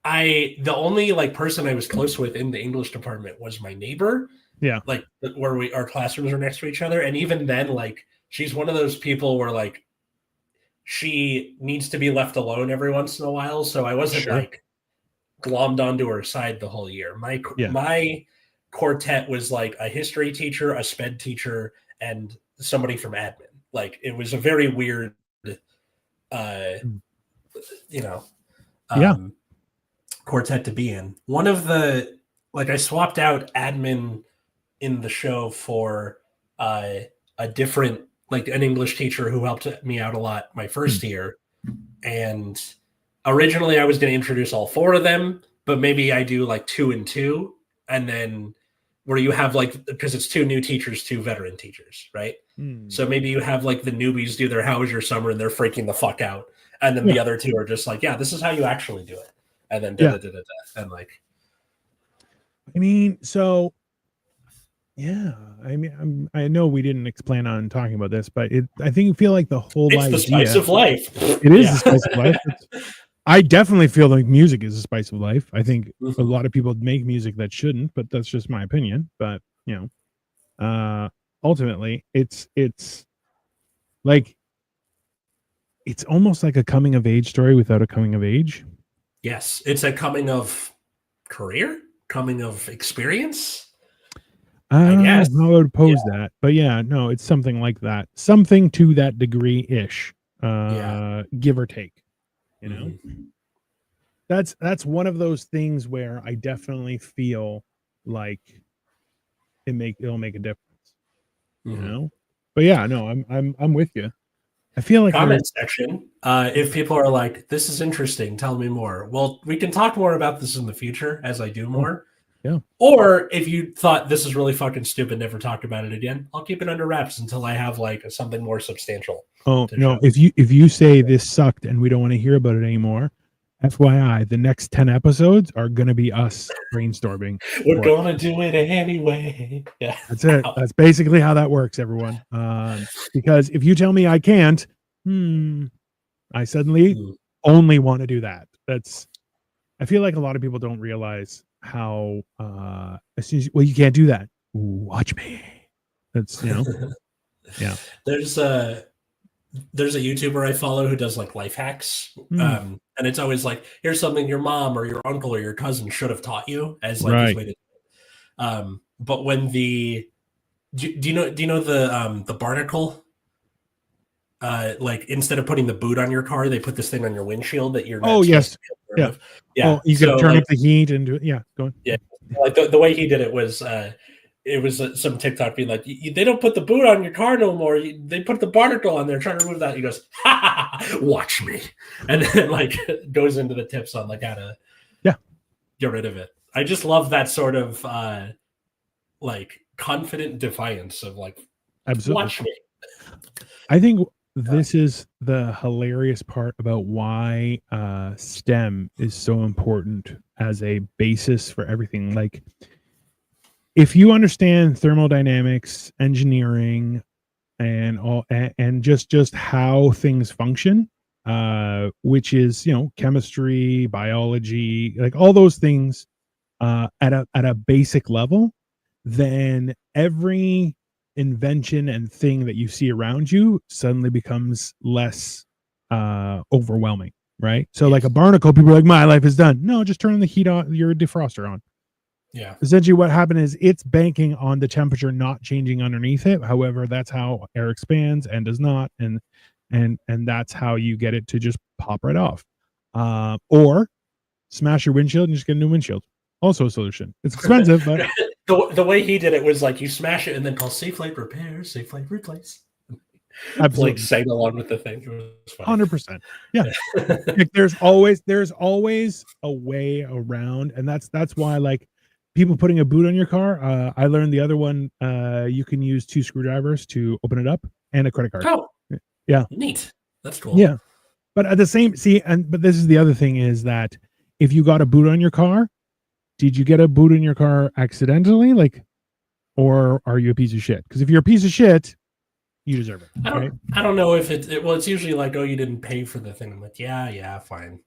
the only like person I was close with in the English department was my neighbor. Yeah. Like where our classrooms are next to each other. And even then, like, she's one of those people where like she needs to be left alone every once in a while. So I wasn't like glommed onto her side the whole year. My quartet was like a history teacher, a sped teacher, and somebody from admin. Like, it was a very weird quartet to be in. One of the, like, I swapped out admin in the show for a different, like, an English teacher who helped me out a lot my first year. And originally I was going to introduce all four of them, but maybe I do like 2 and 2, and then where you have like, because it's 2 new teachers, 2 veteran teachers, right? So maybe you have like the newbies do their "How was your summer?" and they're freaking the fuck out, and then the other 2 are just like, "Yeah, this is how you actually do it," and then and like, I mean, so I know we didn't plan on talking about this, but I feel like the whole idea, the spice of life. It is the spice of life. I definitely feel like music is the spice of life. I think a lot of people make music that shouldn't, but that's just my opinion. But ultimately, it's like, it's almost like a coming of age story without a coming of age. Yes, it's a coming of career, coming of experience. I guess I would oppose that, but it's something like that, something to that degree ish, give or take. That's one of those things where I definitely feel like it'll make a difference. But I'm with you. I feel like comment section. If people are like, "This is interesting, tell me more." Well, we can talk more about this in the future as I do more. Yeah. Or if you thought this is really fucking stupid, never talk about it again, I'll keep it under wraps until I have like something more substantial. Oh no! If you say this sucked and we don't want to hear about it anymore, FYI, the next 10 episodes are going to be us brainstorming. We're going to do it anyway. Yeah, that's it. That's basically how that works, everyone. Because if you tell me I can't, I suddenly only want to do that. I feel like a lot of people don't realize how as soon as you can't do that. Watch me. That's yeah. There's a YouTuber I follow who does like life hacks, and it's always like, here's something your mom or your uncle or your cousin should have taught you as like his way to do it. But when do you know the barnacle? like instead of putting the boot on your car, they put this thing on your windshield that you're Oh not supposed yes, to be able to yeah. remove. Yeah. Oh, you So could turn like, up the heat and do it. Yeah, go on. yeah, like the way he did it was some TikTok being like, they don't put the boot on your car no more. They put the barnacle on there trying to remove that. He goes, ha, ha, ha, watch me. And then like goes into the tips on like how to get rid of it. I just love that sort of like confident defiance of like, Absolutely. watch me. I think this is the hilarious part about why STEM is so important as a basis for everything. Like, if you understand thermodynamics, engineering, and all, and just how things function, which is chemistry, biology, like all those things, at a basic level, then every invention and thing that you see around you suddenly becomes less overwhelming, right? So like a barnacle, people are like, my life is done. No, just turn the heat on, your defroster on. Yeah. Essentially what happened is it's banking on the temperature not changing underneath it. However, that's how air expands and does not, and that's how you get it to just pop right off. Or smash your windshield and just get a new windshield. Also a solution. It's expensive, but the way he did it was like you smash it and then call Safe Light Repair, Safe Light Replace. Absolutely. Like sang along with the thing. It was funny. 100%. Yeah. Like, there's always a way around, and that's why like people putting a boot on your car. I learned the other one. You can use 2 screwdrivers to open it up and a credit card. Oh, yeah, neat. That's cool. Yeah, but at the same but this is the other thing is that if you got a boot on your car, did you get a boot in your car accidentally, like, or are you a piece of shit? Because if you're a piece of shit, you deserve it. I don't know if it's usually like, oh, you didn't pay for the thing. I'm like, yeah, fine.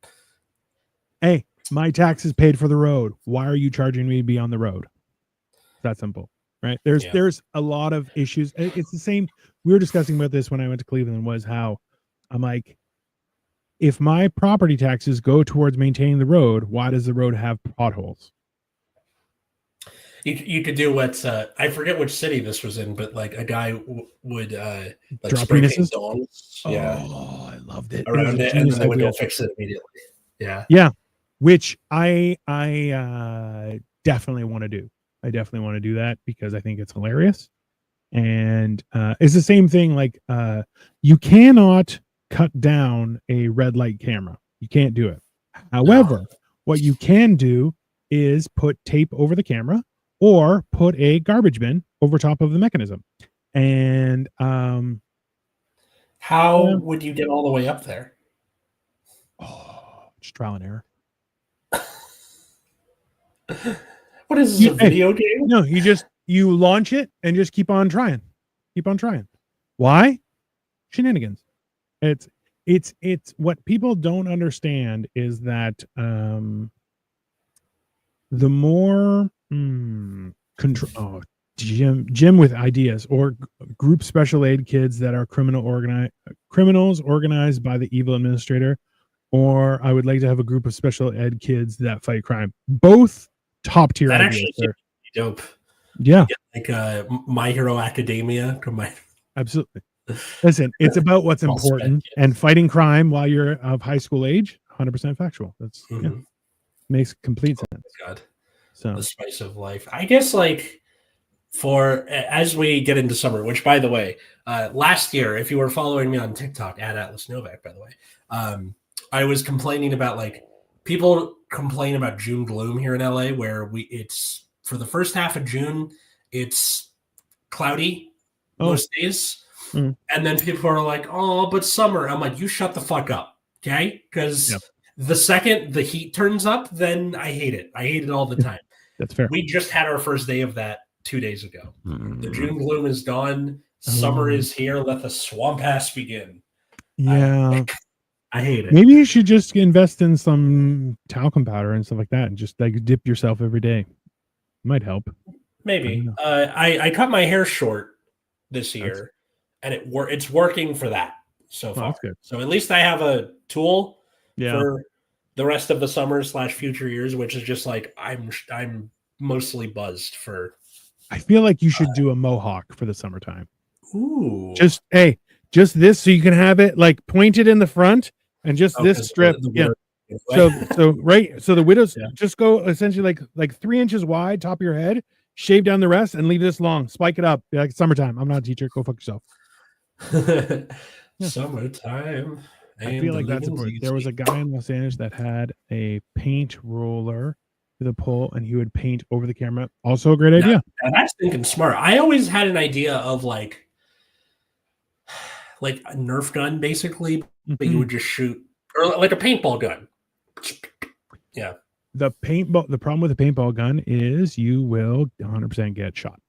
Hey, my taxes paid for the road. Why are you charging me to be on the road? That simple, right? There's a lot of issues. It's the same. We were discussing about this when I went to Cleveland, was how I'm like, if my property taxes go towards maintaining the road, why does the road have potholes? You could do what I forget which city this was in, but like a guy would like drop spray penises? paint dongs. Yeah. Oh, I loved it. Around it, and then they would idea. go fix it immediately. Yeah. Yeah. Which I definitely want to do. I definitely want to do that because I think it's hilarious. And it's the same thing. Like you cannot cut down a red light camera. You can't do it. However, what you can do is put tape over the camera or put a garbage bin over top of the mechanism. And how would you get all the way up there? Oh, just trial and error. What is this, a video game? No, you launch it and just keep on trying. Keep on trying. Why? Shenanigans. It's what people don't understand is that the more control. Oh, Jim with ideas, or group special aid kids that are criminals organized by the evil administrator, or I would like to have a group of special ed kids that fight crime. Both top tier ideas. Actually dope. Yeah, like My Hero Academia. Absolutely. Listen, it's about what's important, and fighting crime while you're of high school age. 100% factual. That's makes complete sense. God. So the spice of life, I guess. Like for as we get into summer, which by the way, last year, if you were following me on TikTok at Atlas Novak, by the way, I was complaining about like people complain about June gloom here in LA, where it's for the first half of June, it's cloudy most days. And then people are like, oh, but summer. I'm like, you shut the fuck up. Okay. Because the second the heat turns up, then I hate it. I hate it all the time. That's fair. We just had our first day of that 2 days ago. The June gloom is gone. Summer is here. Let the swamp ass begin. Yeah. I hate it. Maybe you should just invest in some talcum powder and stuff like that and just like dip yourself every day. Might help. Maybe. I cut my hair short this year, and it's working for that so far. That's good. So at least I have a tool for the rest of the summer / future years, which is just like I'm mostly buzzed for. I feel like you should do a mohawk for the summertime. Ooh. Just just this, so you can have it like pointed in the front, and just Oh, this 'cause strip. the Yeah. widow- So the widows Yeah. just go essentially like 3 inches wide, top of your head, shave down the rest, and leave this long. Spike it up. Be like, summertime. I'm not a teacher. Go fuck yourself. Yeah. Summertime. I feel like that's important. There was a guy in Los Angeles that had a paint roller with a pole, and he would paint over the camera. Also a great idea. Now that's thinking smart. I always had an idea of like a Nerf gun, basically, but you Mhm. would just shoot, or like a paintball gun. Yeah. The problem with the paintball gun is you will 100% get shot.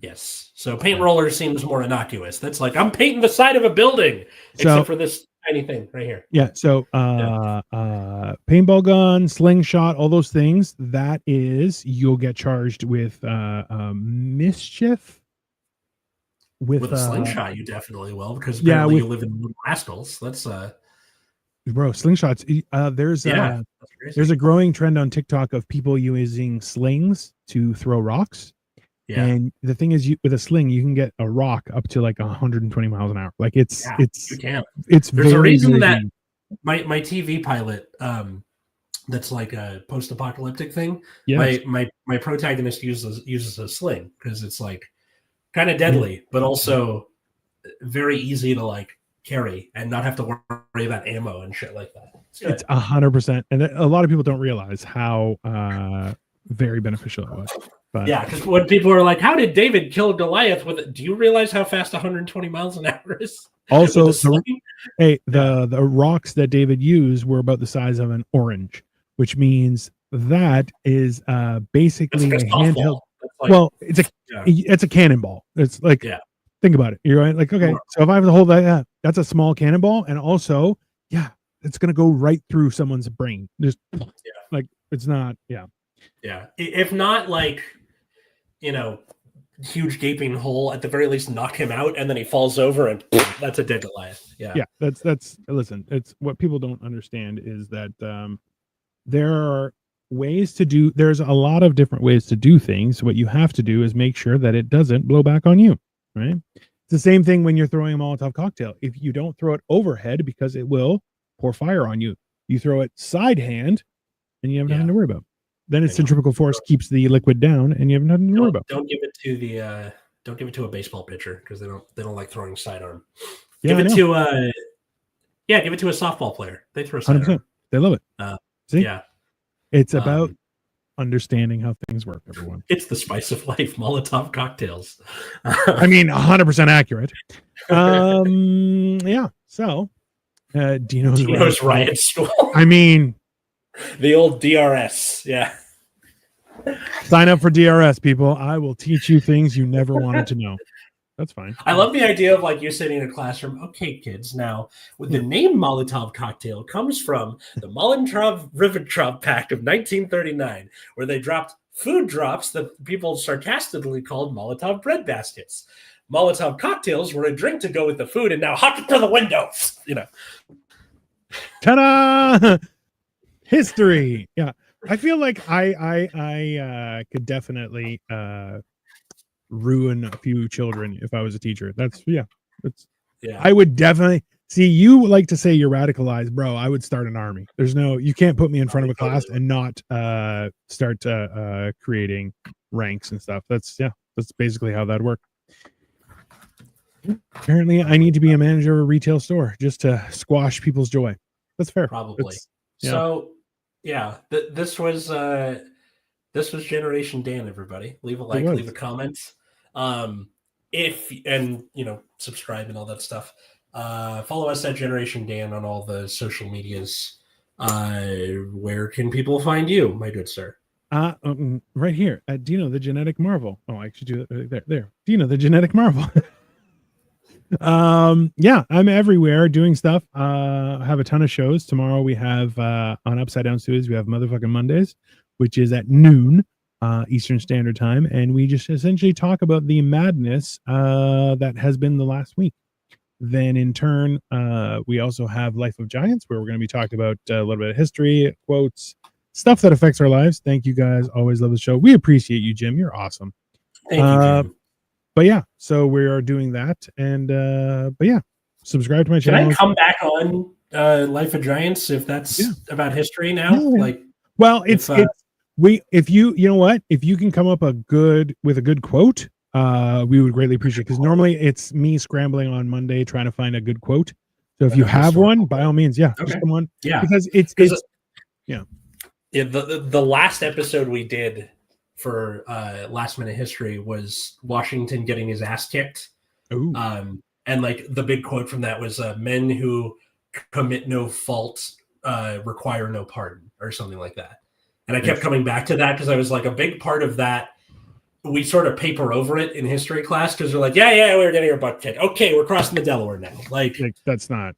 Yes. So paint roller seems more innocuous. That's like, I'm painting the side of a building, So except for this tiny thing right here. yeah, so paintball gun, slingshot, all those things, that is, you'll get charged with mischief. With a slingshot, you definitely will, because yeah, apparently you live in Little Rascals. That's bro, slingshots. There's a growing trend on TikTok of people using slings to throw rocks. yeah. And the thing is, with a sling, you can get a rock up to like 120 miles an hour. Like You can. it's There's a very reason that easy. my TV pilot, that's like a post-apocalyptic thing. Yes. My protagonist uses a sling because it's like kind of deadly, but also very easy to like carry and not have to worry about ammo and shit like that. It's 100%, and a lot of people don't realize how very beneficial it was. But yeah, because when people are like, "How did David kill Goliath with it?" Do you realize how fast 120 miles an hour is? Also, the rocks that David used were about the size of an orange, which means that is basically like a handheld. like, well, it's a cannonball. It's like, think about it. You're right. Like, okay, so if I have to hold that, that's a small cannonball, and also, it's gonna go right through someone's brain. Just like, it's not. Yeah. If not, like, huge gaping hole, at the very least knock him out, and then he falls over and that's a dead Goliath. That's listen, it's what people don't understand is that there are there's a lot of different ways to do things. What you have to do is make sure that it doesn't blow back on you, right? It's the same thing when you're throwing a Molotov cocktail. If you don't throw it overhead, because it will pour fire on you, you throw it side hand and you have nothing to worry about. Then its centrifugal force keeps the liquid down, and you have nothing to worry about. Don't give it to a baseball pitcher, because they don't like throwing sidearm. Give it to a softball player. They throw sidearm. They love it. See? It's about understanding how things work, everyone. It's the spice of life. Molotov cocktails. I mean, 100% accurate. Yeah. So, Dino's riot school. I mean, the old DRS. Yeah. Sign up for DRS, people. I will teach you things you never wanted to know. That's fine. I love the idea of like you sitting in a classroom. Okay, kids, now with the name Molotov cocktail comes from the Molotov-Ribbentrop Pact of 1939, where they dropped food drops that people sarcastically called Molotov bread baskets. Molotov cocktails were a drink to go with the food, and now hop it to the window. Ta-da! History. Yeah. I feel like I could definitely ruin a few children if I was a teacher. I would definitely see. You like to say you're radicalized, bro. I would start an army. You can't put me in front of a class and not start creating ranks and stuff. That's basically how that'd work. Apparently I need to be a manager of a retail store just to squash people's joy. That's fair. Probably. So this was Generation Dan, everybody. Leave a like, leave a comment. Subscribe and all that stuff. Follow us at Generation Dan on all the social medias. Where can people find you, my good sir? Right here at Dino the Genetic Marvel. Oh, I should do that there. Dino the Genetic Marvel. I'm everywhere doing stuff. I have a ton of shows. Tomorrow we have on Upside Down Studios, we have Motherfucking Mondays, which is at noon Eastern Standard Time, and we just essentially talk about the madness that has been the last week. Then in turn, we also have Life of Giants, where we're going to be talking about a little bit of history, quotes, stuff that affects our lives. Thank you guys. Always love the show. We appreciate you, Jim. You're awesome. Thank you, Jim. But yeah, so we are doing that, and subscribe to my Can channel. I come back on Life of Giants if that's about history now? Yeah. Like, well, if you know what, if you can come up with a good quote, we would greatly appreciate it, because normally it's me scrambling on Monday trying to find a good quote. So if you have one, by all means, just come on. Yeah, because it's the last episode we did for Last Minute History was Washington getting his ass kicked. And like the big quote from that was men who commit no fault require no pardon, or something like that. And I kept coming back to that because I was like, a big part of that, we sort of paper over it in history class because we're like, yeah, we're getting our butt kicked. Okay, we're crossing the Delaware now. Like that's not,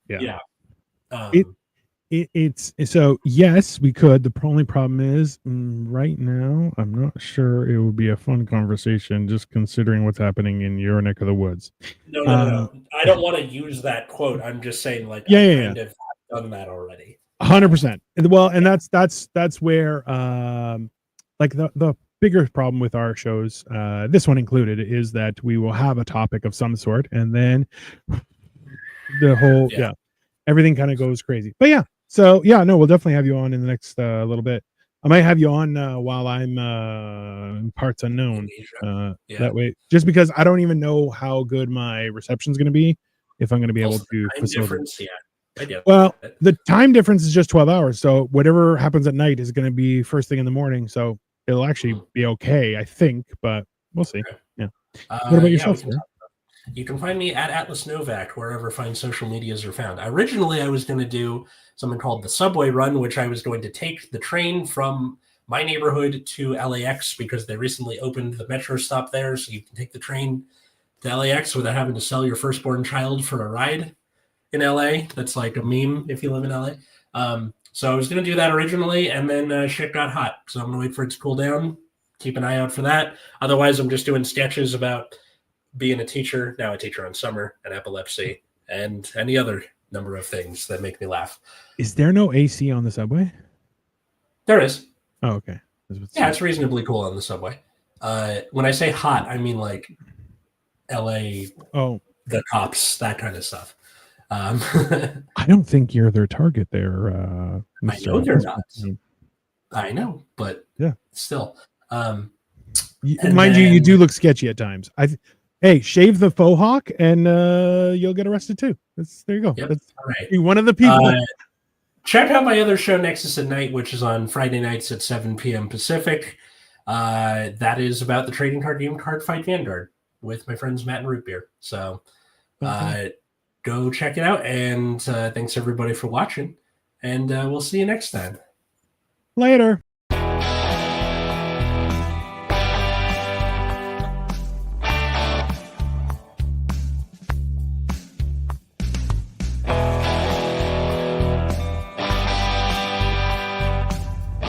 it's so yes, we could. The only problem is right now, I'm not sure it would be a fun conversation just considering what's happening in your neck of the woods. No. I don't want to use that quote. I'm just saying, like, I kind of done that already. 100%. Well, and that's where like the bigger problem with our shows, this one included, is that we will have a topic of some sort, and then the whole everything kind of goes crazy. But so no, we'll definitely have you on in the next little bit. I might have you on while I'm in parts unknown. That way, just because I don't even know how good my reception is going to be, if I'm going to be able to facilitate. Well, the time difference is just 12 hours. So whatever happens at night is going to be first thing in the morning. So it'll actually be okay, I think, but we'll see. Yeah. What about yourself, sir? You can find me at Atlas Novak, wherever fine social medias are found. Originally, I was going to do something called the Subway Run, which I was going to take the train from my neighborhood to LAX because they recently opened the metro stop there. So you can take the train to LAX without having to sell your firstborn child for a ride in LA. That's like a meme if you live in LA. So I was going to do that originally, and then shit got hot. So I'm going to wait for it to cool down. Keep an eye out for that. Otherwise, I'm just doing sketches about being a teacher, now a teacher on summer, and epilepsy, and any other number of things that make me laugh. Is there no AC on the subway? There is. Oh, okay. Yeah, it's reasonably cool on the subway. When I say hot, I mean like LA, the cops, that kind of stuff. I don't think you're their target there. I know they're not. I know, but still. Mind you, you do look sketchy at times. Hey, shave the faux hawk and you'll get arrested too. There you go. Yep. That's all right. One of the people. Check out my other show, Nexus at Night, which is on Friday nights at 7 p.m. Pacific. That is about the trading card game Card Fight Vanguard with my friends Matt and Root Beer. So go check it out. And thanks everybody for watching. And we'll see you next time. Later.